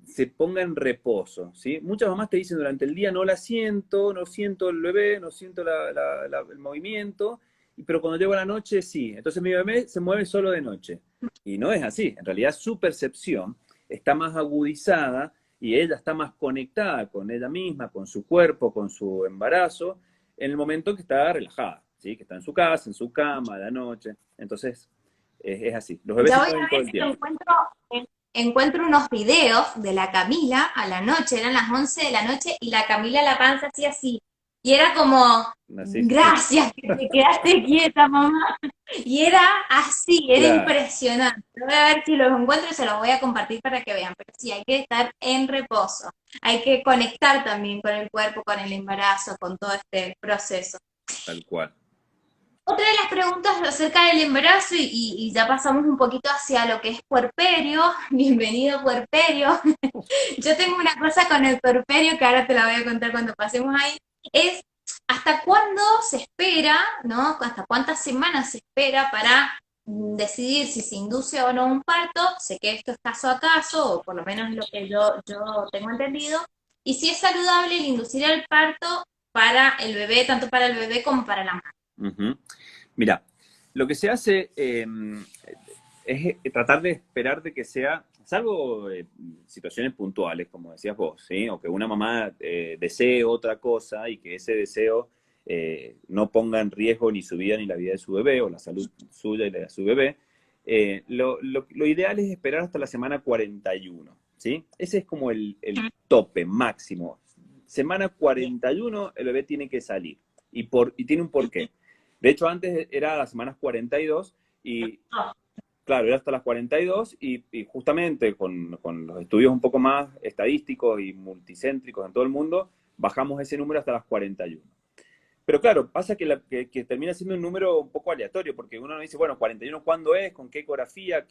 S2: se ponga en reposo, ¿sí? Muchas mamás te dicen durante el día no siento el bebé, no siento el movimiento, pero cuando llego a la noche sí. Entonces mi bebé se mueve solo de noche. Y no es así. En realidad su percepción está más agudizada y ella está más conectada con ella misma, con su cuerpo, con su embarazo, en el momento que está relajada, ¿sí? Que está en su casa, en su cama, a la noche. Entonces, es así. Los bebés se mueven todo el tiempo.
S3: Encuentro unos videos de la Camila a la noche, eran las 11 de la noche, y la Camila la panza hacía así. Y era como, gracias que te quedaste quieta, mamá. Y era así, era impresionante. Voy a ver si los encuentro y se los voy a compartir para que vean. Pero sí, hay que estar en reposo. Hay que conectar también con el cuerpo, con el embarazo, con todo este proceso.
S2: Tal cual.
S3: Otra de las preguntas acerca del embarazo, y ya pasamos un poquito hacia lo que es puerperio. Bienvenido, puerperio. Yo tengo una cosa con el puerperio que ahora te la voy a contar cuando pasemos ahí. Es hasta cuándo se espera, ¿no? Hasta cuántas semanas se espera para decidir si se induce o no un parto. Sé que esto es caso a caso, o por lo menos lo que yo tengo entendido. Y si es saludable el inducir el parto para el bebé, tanto para el bebé como para la madre.
S2: Mira, lo que se hace es tratar de esperar de que sea, salvo situaciones puntuales, como decías vos, ¿sí? O que una mamá desee otra cosa y que ese deseo no ponga en riesgo ni su vida ni la vida de su bebé, o la salud suya y la de su bebé, lo ideal es esperar hasta la semana 41, ¿sí? Ese es como el tope máximo. Semana 41 el bebé tiene que salir, y tiene un porqué. De hecho, antes era las semanas 42 y, claro, era hasta las 42 y justamente con los estudios un poco más estadísticos y multicéntricos en todo el mundo, bajamos ese número hasta las 41. Pero claro, pasa que termina siendo un número un poco aleatorio, porque uno no dice, bueno, 41, ¿cuándo es? ¿Con qué ecografía?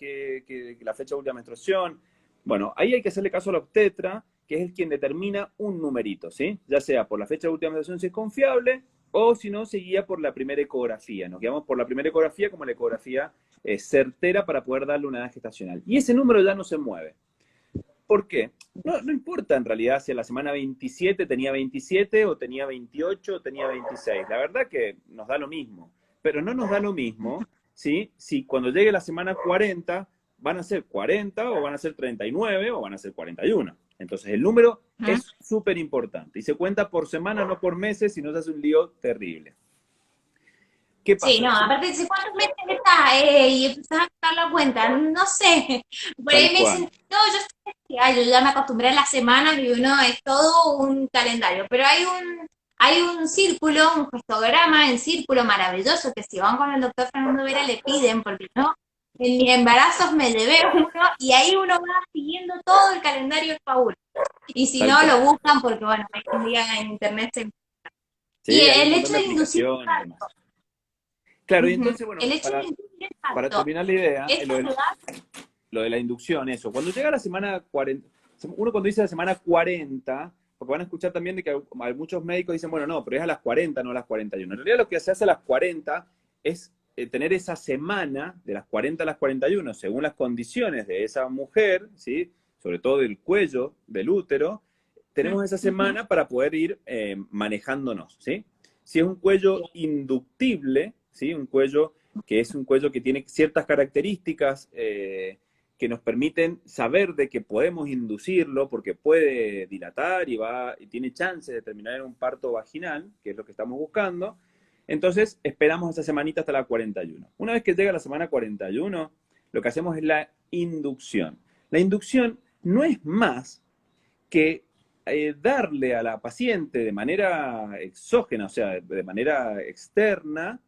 S2: ¿La fecha de última menstruación? Bueno, ahí hay que hacerle caso al obstetra, que es el quien determina un numerito, ¿sí? Ya sea por la fecha de última menstruación si es confiable, o si no, se guía por la primera ecografía. Nos guiamos por la primera ecografía como la ecografía certera para poder darle una edad gestacional. Y ese número ya no se mueve. ¿Por qué? No importa en realidad si a la semana 27 tenía 27 o tenía 28 o tenía 26. La verdad que nos da lo mismo. Pero no nos da lo mismo, ¿sí? Si cuando llegue la semana 40 van a ser 40 o van a ser 39 o van a ser 41. Entonces el número es súper importante. Y se cuenta por semana, no por meses, si no se hace un lío terrible. ¿Qué
S3: Sí,
S2: pasa?
S3: no, aparte dice, ¿cuántos meses está? Y empezás a sacar la cuenta, no sé. Por ahí
S2: Tal
S3: me
S2: cual.
S3: dicen, no, yo sé que yo ya me acostumbré a las semanas y uno es todo un calendario, pero hay un círculo, un gestograma en círculo maravilloso que si van con el doctor Fernando Vera le piden, porque no, en mis embarazos me llevé uno y ahí uno va siguiendo todo el calendario fabuloso. Y si
S2: Tal
S3: no,
S2: cual.
S3: lo buscan porque, bueno, hoy en día en internet se... Y
S2: Sí, hay un
S3: el
S2: montón
S3: hecho
S2: de
S3: de inducir
S2: aplicaciones y demás. Claro, y entonces, bueno,
S3: el hecho de inducir el
S2: para
S3: parto,
S2: terminar la idea,
S3: eso te da,
S2: lo de la inducción, eso. Cuando llega la semana 40, uno cuando dice la semana 40, porque van a escuchar también de que hay muchos médicos dicen, bueno, no, pero es a las 40, no a las 41. En realidad lo que se hace a las 40 es tener esa semana de las 40 a las 41, según las condiciones de esa mujer, ¿sí? Sobre todo del cuello, del útero, tenemos esa semana para poder ir manejándonos, ¿sí? Si es un cuello inductible, ¿sí? Un cuello que es un cuello que tiene ciertas características que nos permiten saber de que podemos inducirlo porque puede dilatar y tiene chances de terminar en un parto vaginal, que es lo que estamos buscando. Entonces, esperamos esa semanita hasta la 41. Una vez que llega la semana 41, lo que hacemos es la inducción. La inducción no es más que darle a la paciente de manera exógena, o sea, de manera externa,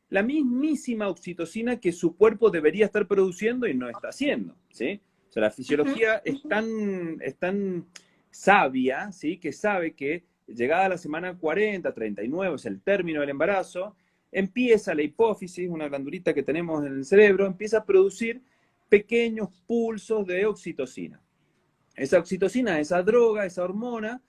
S2: la mismísima oxitocina que su cuerpo debería estar produciendo y no está haciendo, ¿sí? O sea, la fisiología es tan sabia, ¿sí? Que sabe que llegada a la semana 40, 39, es el término del embarazo, empieza la hipófisis, una glandulita que tenemos en el cerebro, empieza a producir pequeños pulsos de oxitocina. Esa oxitocina, esa droga, esa hormona,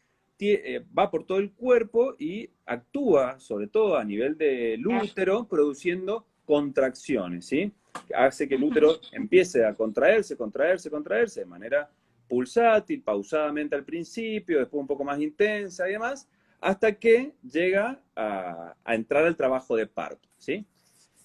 S2: va por todo el cuerpo y actúa, sobre todo a nivel del útero, produciendo contracciones, ¿sí? Hace que el útero empiece a contraerse, contraerse, contraerse de manera pulsátil, pausadamente al principio, después un poco más intensa y demás, hasta que llega a entrar al trabajo de parto, ¿sí?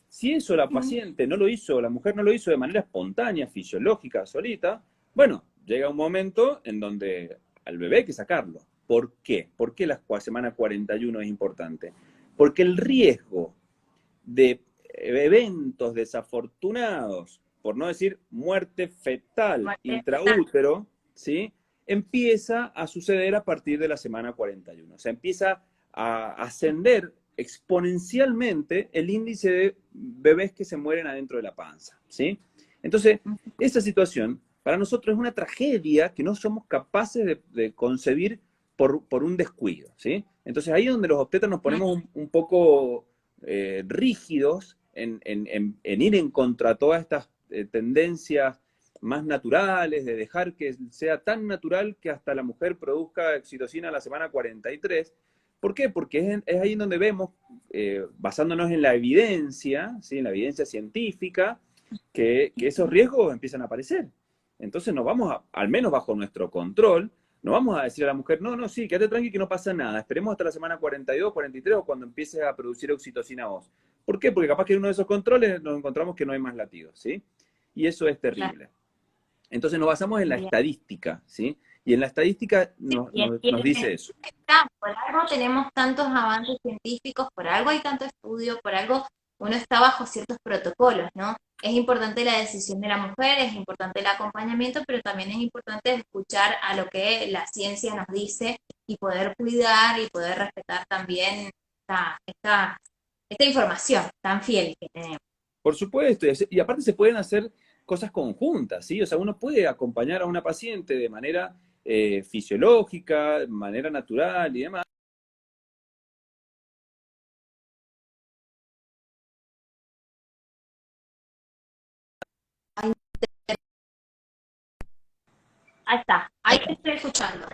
S2: Si eso la paciente no lo hizo, la mujer no lo hizo de manera espontánea, fisiológica, solita, bueno, llega un momento en donde al bebé hay que sacarlo. ¿Por qué? ¿Por qué la semana 41 es importante? Porque el riesgo de eventos desafortunados, por no decir muerte fetal intraútero, ¿sí? Empieza a suceder a partir de la semana 41. O sea, empieza a ascender exponencialmente el índice de bebés que se mueren adentro de la panza, ¿sí? Entonces, esa situación para nosotros es una tragedia que no somos capaces de concebir por un descuido, ¿sí? Entonces ahí es donde los obstetras nos ponemos un poco rígidos en ir en contra de todas estas tendencias más naturales, de dejar que sea tan natural que hasta la mujer produzca oxitocina a la semana 43. ¿Por qué? Porque es ahí en donde vemos, basándonos en la evidencia, ¿sí? En la evidencia científica, que esos riesgos empiezan a aparecer. Entonces nos vamos, al menos bajo nuestro control, no vamos a decir a la mujer, no, no, sí, quédate tranqui que no pasa nada, esperemos hasta la semana 42, 43 o cuando empieces a producir oxitocina vos. ¿Por qué? Porque capaz que en uno de esos controles nos encontramos que no hay más latidos, ¿sí? Y eso es terrible. Entonces nos basamos en la estadística, ¿sí? Y en la estadística nos dice eso.
S3: Por algo tenemos tantos avances científicos, por algo hay tanto estudio, por algo uno está bajo ciertos protocolos, ¿no? Es importante la decisión de la mujer, es importante el acompañamiento, pero también es importante escuchar a lo que la ciencia nos dice y poder cuidar y poder respetar también esta información tan fiel que tenemos.
S2: Por supuesto, y aparte se pueden hacer cosas conjuntas, ¿sí? O sea, uno puede acompañar a una paciente de manera fisiológica, de manera natural y demás.
S3: Ahí está, ahí te estoy escuchando.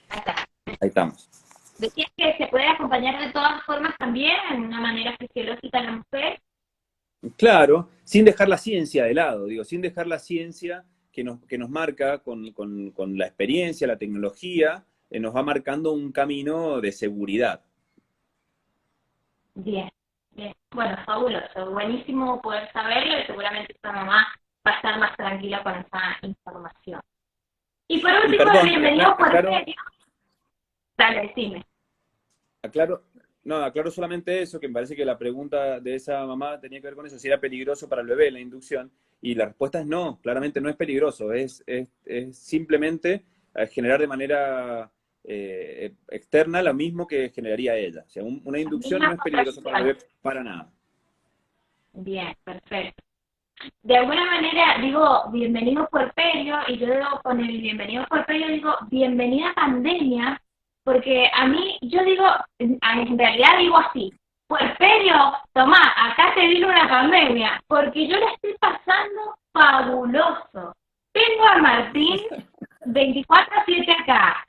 S3: Ahí está.
S2: Ahí estamos.
S3: Decías que se puede acompañar de todas formas también, en una manera fisiológica a la mujer.
S2: Claro, sin dejar la ciencia de lado, digo, sin dejar la ciencia que nos marca con la experiencia, la tecnología, nos va marcando un camino de seguridad.
S3: Bien, bien. Bueno, fabuloso. Buenísimo poder saberlo y seguramente esta mamá va a estar más tranquila con esa información. Y por
S2: Y
S3: último,
S2: perdón,
S3: bienvenido
S2: aclaro,
S3: puerperio. Dale, decime.
S2: aclaro, no, aclaro solamente eso, que me parece que la pregunta de esa mamá tenía que ver con eso, si era peligroso para el bebé la inducción, y la respuesta es no, claramente no es peligroso, es simplemente generar de manera externa lo mismo que generaría ella. O sea, una
S3: Las
S2: inducción no
S3: mismas
S2: es peligroso para el
S3: contracciones.
S2: bebé para nada.
S3: Bien, perfecto. De alguna manera digo bienvenido puerperio y yo digo con el bienvenido puerperio digo bienvenida pandemia, porque a mí yo digo, en realidad digo así, puerperio, tomá, acá te vino una pandemia, porque yo la estoy pasando fabuloso. Tengo a Martín 24/7 acá.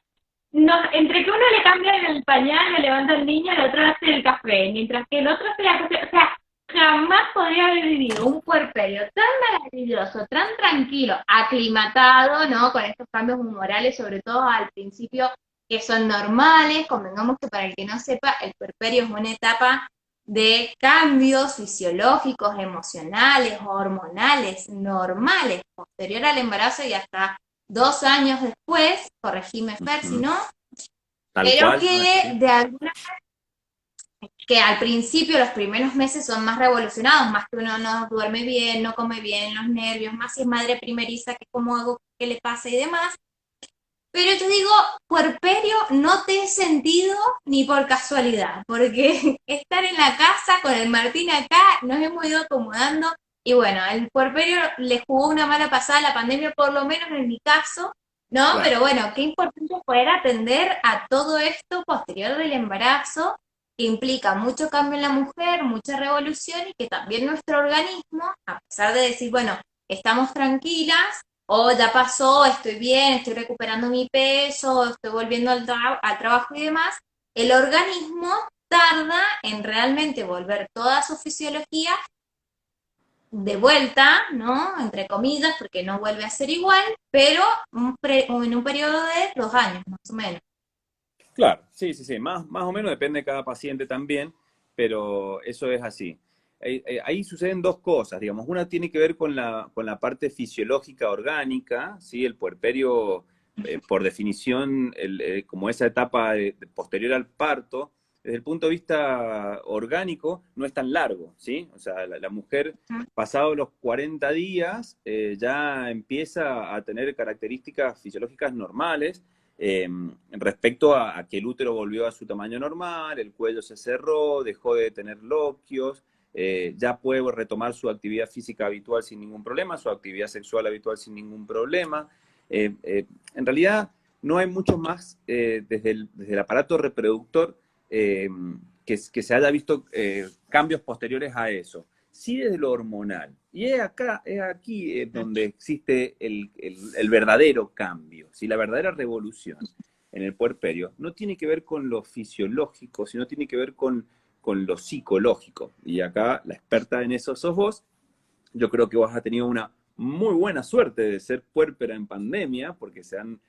S3: No, entre que uno le cambia el pañal, le levanta el niño, el otro hace el café, mientras que el otro hace la cosa, o sea, jamás podría haber vivido un puerperio tan maravilloso, tan tranquilo, aclimatado, ¿no? Con estos cambios humorales, sobre todo al principio, que son normales. Convengamos que para el que no sepa, el puerperio es una etapa de cambios fisiológicos, emocionales, hormonales, normales, posterior al embarazo y hasta 2 años después, corregime Fer, si
S2: Ujú.
S3: no,
S2: Tal
S3: pero
S2: cual, no es
S3: que
S2: así.
S3: de alguna que al principio los primeros meses son más revolucionados, más que uno no duerme bien, no come bien, los nervios, más si es madre primeriza, que cómo hago, qué le pasa y demás. Pero yo digo, puerperio no te he sentido ni por casualidad, porque estar en la casa con el Martín acá, nos hemos ido acomodando y bueno, el puerperio le jugó una mala pasada a la pandemia, por lo menos en mi caso, ¿no?
S2: Claro.
S3: Pero bueno, qué importante poder atender a todo esto posterior del embarazo, que implica mucho cambio en la mujer, mucha revolución y que también nuestro organismo, a pesar de decir, bueno, estamos tranquilas, o ya pasó, estoy bien, estoy recuperando mi peso, estoy volviendo al trabajo y demás, el organismo tarda en realmente volver toda su fisiología de vuelta, ¿no? Entre comillas, porque no vuelve a ser igual, pero en un periodo de 2 años, más o menos.
S2: Claro, sí, sí, sí, más o menos depende de cada paciente también, pero eso es así. Ahí suceden dos cosas, digamos. Una tiene que ver con la parte fisiológica orgánica, ¿sí? El puerperio, por definición, como esa etapa posterior al parto, desde el punto de vista orgánico, no es tan largo, ¿sí? O sea, la mujer, pasados los 40 días, ya empieza a tener características fisiológicas normales, respecto a que el útero volvió a su tamaño normal, el cuello se cerró, dejó de tener loquios, ya puede retomar su actividad física habitual sin ningún problema, su actividad sexual habitual sin ningún problema. En realidad no hay mucho más desde el aparato reproductor que se haya visto cambios posteriores a eso. Sí desde lo hormonal. Y es aquí donde existe el verdadero cambio, ¿sí? La verdadera revolución en el puerperio no tiene que ver con lo fisiológico, sino tiene que ver con lo psicológico. Y acá la experta en eso sos vos. Yo creo que vos has tenido una muy buena suerte de ser puérpera en pandemia, porque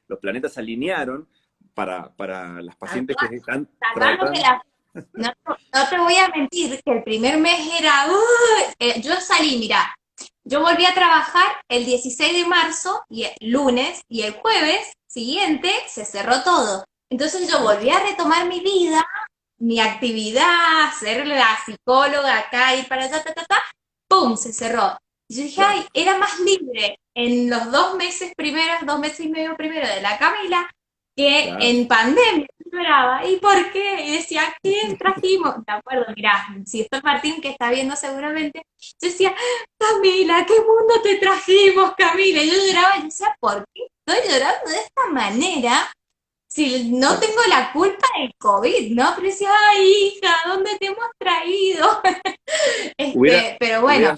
S2: los planetas se alinearon para las pacientes que están
S3: Salvando que
S2: tratando.
S3: no, no te voy a mentir, que el primer mes era, yo salí, mira, yo volví a trabajar el 16 de marzo, y el lunes, y el jueves siguiente se cerró todo. Entonces yo volví a retomar mi vida, mi actividad, ser la psicóloga acá, ir para allá, ¡pum! Se cerró. Y yo dije,
S2: Claro,
S3: ay, era más libre en los 2 meses primeros, 2 meses y medio primero de la Camila, que
S2: claro.
S3: en pandemia. Lloraba, ¿y por qué? Y decía, ¿quién trajimos? De acuerdo, mirá, si está Martín que está viendo seguramente, yo decía, Camila, ¿qué mundo te trajimos, Camila? Y yo lloraba y decía, ¿por qué estoy llorando de esta manera? Si no tengo la culpa del COVID, ¿no? Pero decía, ay, hija, ¿dónde te hemos traído?
S2: Hubiera,
S3: Pero bueno,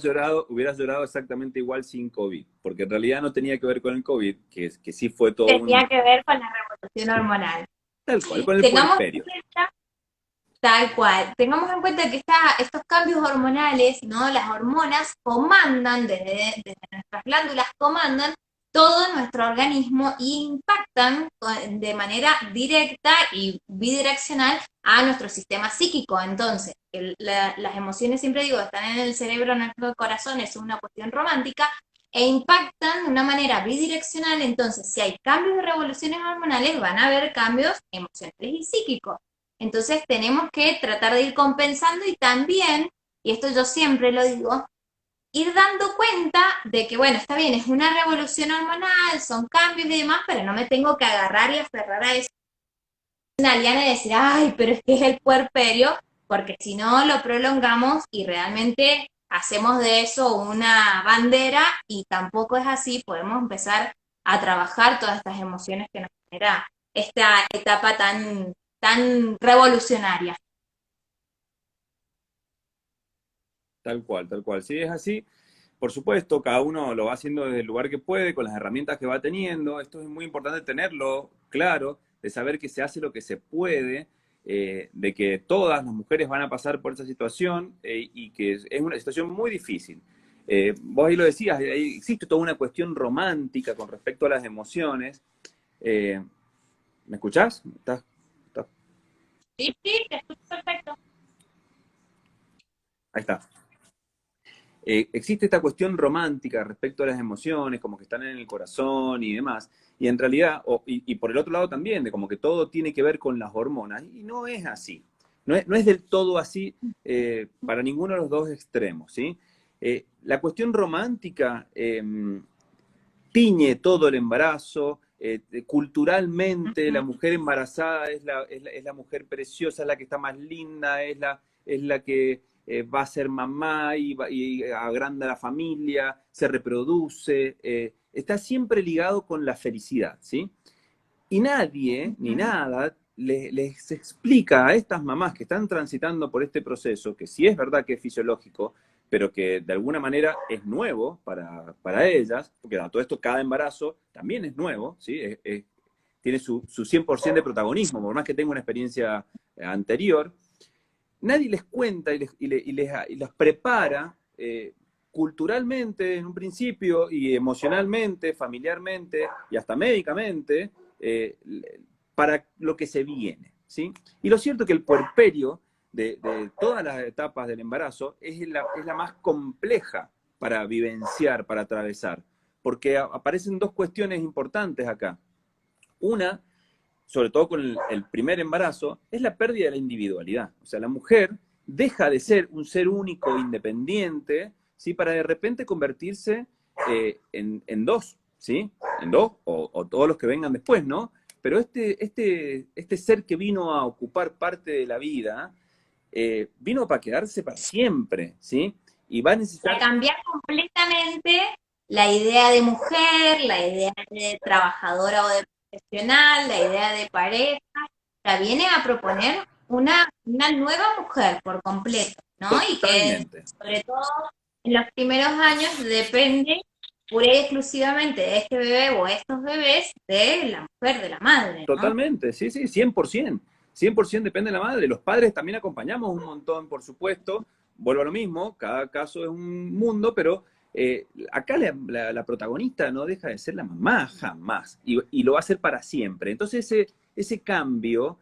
S2: hubieras llorado exactamente igual sin COVID, porque en realidad no tenía que ver con el COVID, que sí fue todo
S3: tenía que ver con la revolución hormonal.
S2: tal cual, con el
S3: Tengamos en
S2: puerperio.
S3: cuenta, tal cual, tengamos en cuenta que estos cambios hormonales, ¿no? Las hormonas comandan, desde nuestras glándulas comandan todo nuestro organismo e impactan de manera directa y bidireccional a nuestro sistema psíquico. Entonces, las emociones, siempre digo, están en el cerebro, en nuestro corazón, es una cuestión romántica, e impactan de una manera bidireccional. Entonces, si hay cambios de revoluciones hormonales, van a haber cambios emocionales y psíquicos. Entonces, tenemos que tratar de ir compensando y también, y esto yo siempre lo digo, ir dando cuenta de que, bueno, está bien, es una revolución hormonal, son cambios y demás, pero no me tengo que agarrar y aferrar a eso, una liana y decir, ay, pero es que es el puerperio, porque si no lo prolongamos y realmente hacemos de eso una bandera y tampoco es así, podemos empezar a trabajar todas estas emociones que nos genera esta etapa tan revolucionaria.
S2: Tal cual, tal cual. Si es así, por supuesto, cada uno lo va haciendo desde el lugar que puede, con las herramientas que va teniendo. Esto es muy importante tenerlo claro, de saber que se hace lo que se puede, de que todas las mujeres van a pasar por esa situación y que es una situación muy difícil. Vos ahí lo decías, existe toda una cuestión romántica con respecto a las emociones. ¿Me escuchás? ¿Estás?
S3: Sí, te escucho perfecto.
S2: Ahí está. Existe esta cuestión romántica respecto a las emociones, como que están en el corazón y demás, y en realidad, y por el otro lado también, de como que todo tiene que ver con las hormonas, y no es así, no es del todo así para ninguno de los dos extremos, ¿sí? La cuestión romántica tiñe todo el embarazo, culturalmente la mujer embarazada es la mujer preciosa, es la que está más linda, es la que va a ser mamá y agranda la familia, se reproduce, está siempre ligado con la felicidad, ¿sí? Y nadie, ni nada, les explica a estas mamás que están transitando por este proceso, que sí es verdad que es fisiológico, pero que de alguna manera es nuevo para ellas, porque a todo esto cada embarazo también es nuevo, ¿sí? Tiene su 100% de protagonismo, por más que tenga una experiencia anterior. Nadie les cuenta y les prepara culturalmente en un principio y emocionalmente, familiarmente y hasta médicamente para lo que se viene, ¿sí? Y lo cierto es que el puerperio de todas las etapas del embarazo es la más compleja para vivenciar, para atravesar, porque aparecen dos cuestiones importantes acá. Una, sobre todo con el primer embarazo, es la pérdida de la individualidad. O sea, la mujer deja de ser un ser único, independiente, ¿sí? Para de repente convertirse en dos, ¿sí? En dos, o todos los que vengan después, ¿no? Pero este ser que vino a ocupar parte de la vida, vino para quedarse para siempre, ¿sí? Y va a necesitar...
S3: Para cambiar completamente la idea de mujer, la idea de trabajadora o de profesional, la idea de pareja, la viene a proponer una nueva mujer por completo, ¿no?
S2: Totalmente.
S3: Y que sobre todo en los primeros años depende pura y exclusivamente de este bebé o estos bebés de la mujer, de la madre, ¿no?
S2: Totalmente, sí, 100%. 100% depende de la madre. Los padres también acompañamos un montón, por supuesto. Vuelvo a lo mismo, cada caso es un mundo, pero acá la protagonista no deja de ser la mamá jamás, y lo va a hacer para siempre. Entonces ese cambio,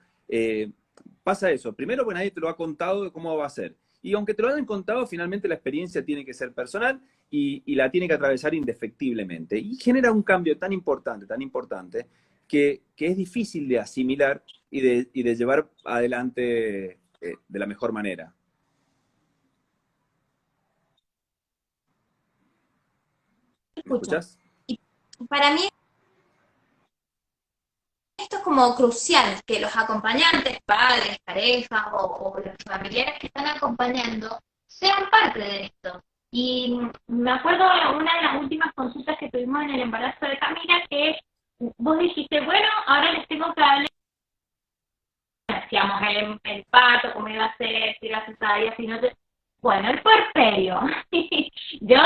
S2: pasa eso. Primero, porque nadie te lo ha contado de cómo va a ser. Y aunque te lo hayan contado, finalmente la experiencia tiene que ser personal y la tiene que atravesar indefectiblemente. Y genera un cambio tan importante, que es difícil de asimilar y de llevar adelante de la mejor manera. ¿Me escuchás?
S3: Y para mí esto es como crucial, que los acompañantes, padres, parejas o los familiares que están acompañando sean parte de esto. Y me acuerdo de una de las últimas consultas que tuvimos en el embarazo de Camila, que vos dijiste, bueno, ahora les tengo que hablar, decíamos, el parto, cómo iba a ser, si era cesárea, si no te... Bueno, el puerperio. Yo,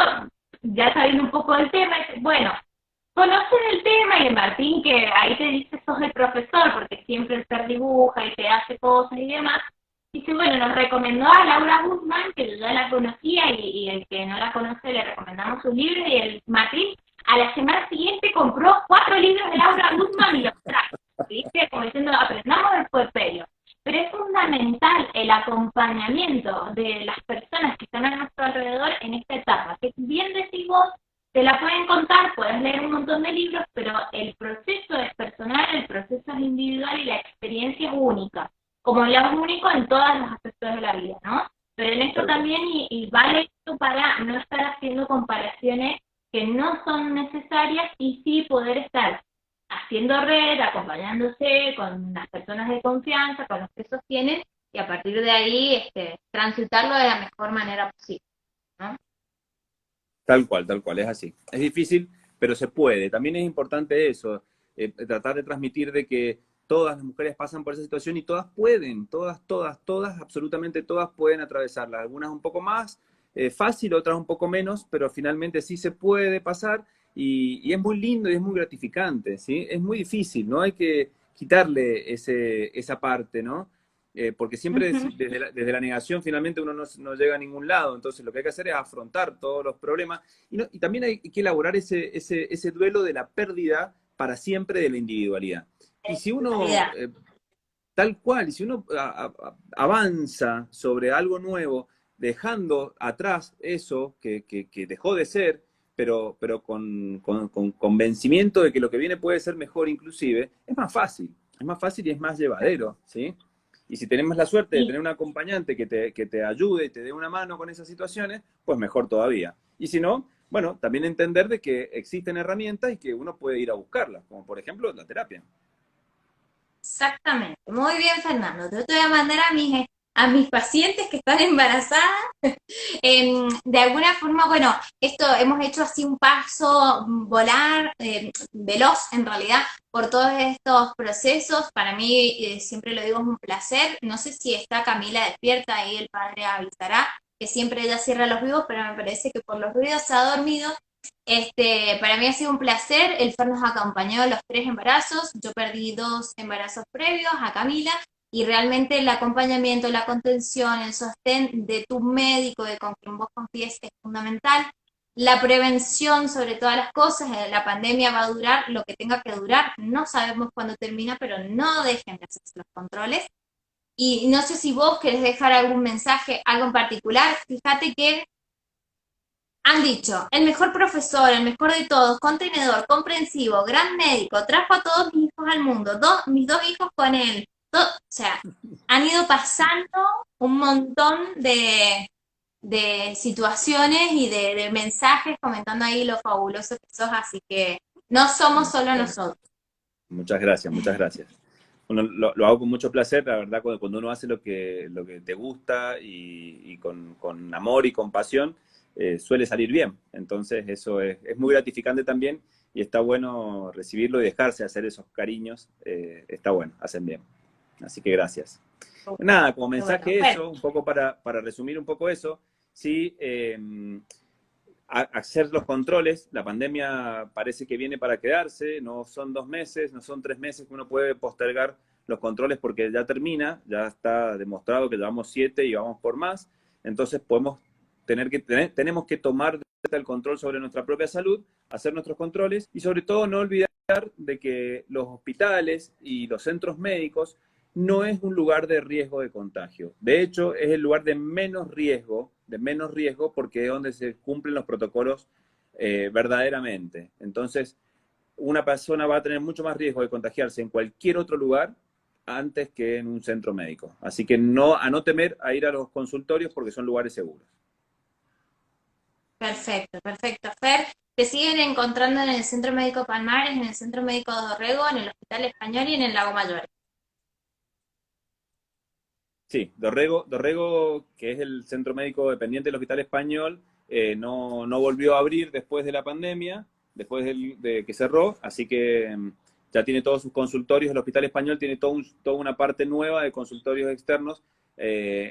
S3: ya sabiendo un poco del tema, bueno, conocen el tema y el Martín, que ahí te dice sos el profesor, porque siempre el ser dibuja y te hace cosas y demás, dice, bueno, nos recomendó a Laura Guzmán, que yo ya la conocía, y el que no la conoce le recomendamos su libro, y el Martín a la semana siguiente compró 4 libros de Laura Gutman y los trajo, ¿viste? Como diciendo, aprendamos del puerperio. Pero es fundamental el acompañamiento de las personas que están a nuestro alrededor en esta etapa, que bien decís vos, te la pueden contar, puedes leer un montón de libros, pero el proceso es personal, el proceso es individual y la experiencia es única, como es único en todos los aspectos de la vida, ¿no? Pero en esto también, y vale esto para no estar haciendo comparaciones que no son necesarias y sí poder estar haciendo red, acompañándose con las personas de confianza, con los que sostienen, y a partir de ahí transitarlo de la mejor manera posible, ¿no?
S2: Tal cual, es así. Es difícil, pero se puede. También es importante eso, tratar de transmitir de que todas las mujeres pasan por esa situación y todas pueden, todas, absolutamente todas pueden atravesarla. Algunas un poco más fácil, otras un poco menos, pero finalmente sí se puede pasar y es muy lindo y es muy gratificante, ¿sí? Es muy difícil, ¿no? Hay que quitarle esa parte, ¿no? Porque siempre desde la negación finalmente uno no llega a ningún lado, entonces lo que hay que hacer es afrontar todos los problemas y también hay que elaborar ese duelo de la pérdida para siempre de la individualidad. Y si uno, tal cual, y si uno avanza sobre algo nuevo, dejando atrás eso que dejó de ser, pero con convencimiento de que lo que viene puede ser mejor inclusive, es más fácil y es más llevadero, ¿sí? Y si tenemos la suerte de tener un acompañante que te ayude y te dé una mano con esas situaciones, pues mejor todavía. Y si no, bueno, también entender de que existen herramientas y que uno puede ir a buscarlas, como por ejemplo la terapia.
S3: Exactamente. Muy bien, Fernando. Yo te voy a mandar a mis pacientes que están embarazadas. De alguna forma, bueno, esto hemos hecho así un paso volar, veloz en realidad, por todos estos procesos. Para mí, siempre lo digo, es un placer. No sé si está Camila despierta, ahí el padre avisará, que siempre ella cierra los vivos, pero me parece que por los ruidos se ha dormido. Para mí ha sido un placer. El Fer nos acompañó en los 3 embarazos. Yo perdí 2 embarazos previos a Camila. Y realmente el acompañamiento, la contención, el sostén de tu médico, de con quien vos confíes, es fundamental. La prevención sobre todas las cosas. La pandemia va a durar lo que tenga que durar. No sabemos cuándo termina, pero no dejen de hacerse los controles. Y no sé si vos querés dejar algún mensaje, algo en particular. Fíjate que han dicho, el mejor profesor, el mejor de todos, contenedor, comprensivo, gran médico, trajo a todos mis hijos al mundo, mis 2 hijos con él. O sea, han ido pasando un montón de situaciones y de mensajes comentando ahí lo fabuloso que sos, así que no somos solo nosotros.
S2: Muchas gracias, muchas gracias. Bueno, lo hago con mucho placer, la verdad, cuando uno hace lo que te gusta y con amor y con pasión, suele salir bien. Entonces eso es muy gratificante también y está bueno recibirlo y dejarse hacer esos cariños, está bueno, hacen bien. Así que gracias. Nada, como mensaje eso, un poco para resumir un poco eso, sí, hacer los controles, la pandemia parece que viene para quedarse, no son 2 meses, no son 3 meses que uno puede postergar los controles porque ya termina, ya está demostrado que llevamos 7 y vamos por más, entonces tenemos que tomar el control sobre nuestra propia salud, hacer nuestros controles y sobre todo no olvidar de que los hospitales y los centros médicos no es un lugar de riesgo de contagio. De hecho, es el lugar de menos riesgo porque es donde se cumplen los protocolos verdaderamente. Entonces, una persona va a tener mucho más riesgo de contagiarse en cualquier otro lugar antes que en un centro médico. Así que a no temer a ir a los consultorios porque son lugares seguros.
S3: Perfecto, perfecto. Fer, te siguen encontrando en el Centro Médico Palmares, en el Centro Médico de Dorrego, en el Hospital Español y en el Lago Mayor.
S2: Sí, Dorrego, que es el centro médico dependiente del Hospital Español, no volvió a abrir después de la pandemia, después de que cerró, así que ya tiene todos sus consultorios. El Hospital Español tiene toda una parte nueva de consultorios externos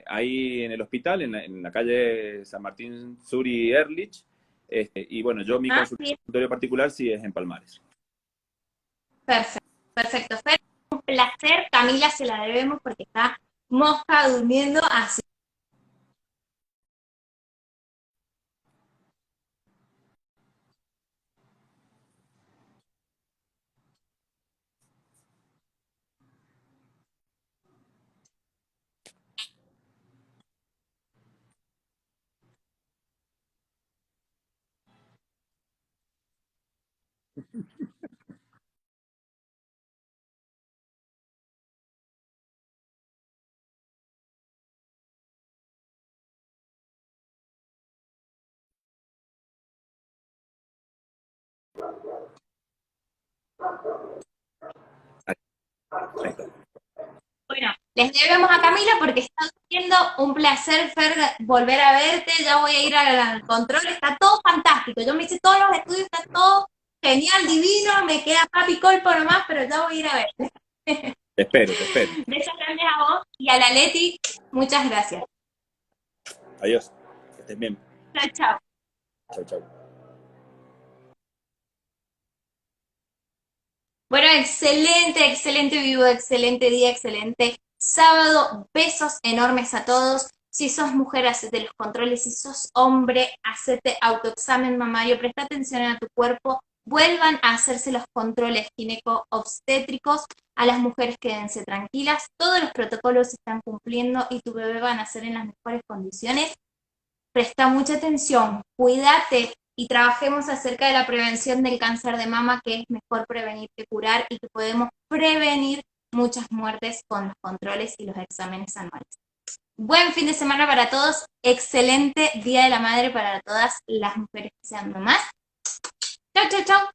S2: ahí en el hospital, en la calle San Martín Sur y Ehrlich. Y bueno, mi consultorio particular sí es en Palmares.
S3: Perfecto, perfecto. Fer, un placer. Camila se la debemos porque está mosca durmiendo así.
S2: Ahí está.
S3: Bueno, les debemos a Camila porque está siendo un placer, Fer, volver a verte. Ya voy a ir al control, está todo fantástico. Yo me hice todos los estudios, está todo genial, divino. Me queda papi colpo nomás, pero ya voy a ir a verte.
S2: Te espero, te espero.
S3: Besos grandes a vos y a la Leti, muchas gracias.
S2: Adiós. Que estés bien.
S3: Chao, chao.
S2: Chau, chau.
S3: Bueno, excelente, excelente vivo, excelente día, excelente sábado. Besos enormes a todos. Si sos mujer, hacete los controles. Si sos hombre, hacete autoexamen mamario. Presta atención a tu cuerpo. Vuelvan a hacerse los controles gineco-obstétricos. A las mujeres quédense tranquilas. Todos los protocolos se están cumpliendo y tu bebé va a nacer en las mejores condiciones. Presta mucha atención, cuídate y trabajemos acerca de la prevención del cáncer de mama, que es mejor prevenir que curar y que podemos prevenir muchas muertes con los controles y los exámenes anuales. Buen fin de semana para todos, excelente Día de la Madre para todas las mujeres que sean mamás. Chau, chau, chau.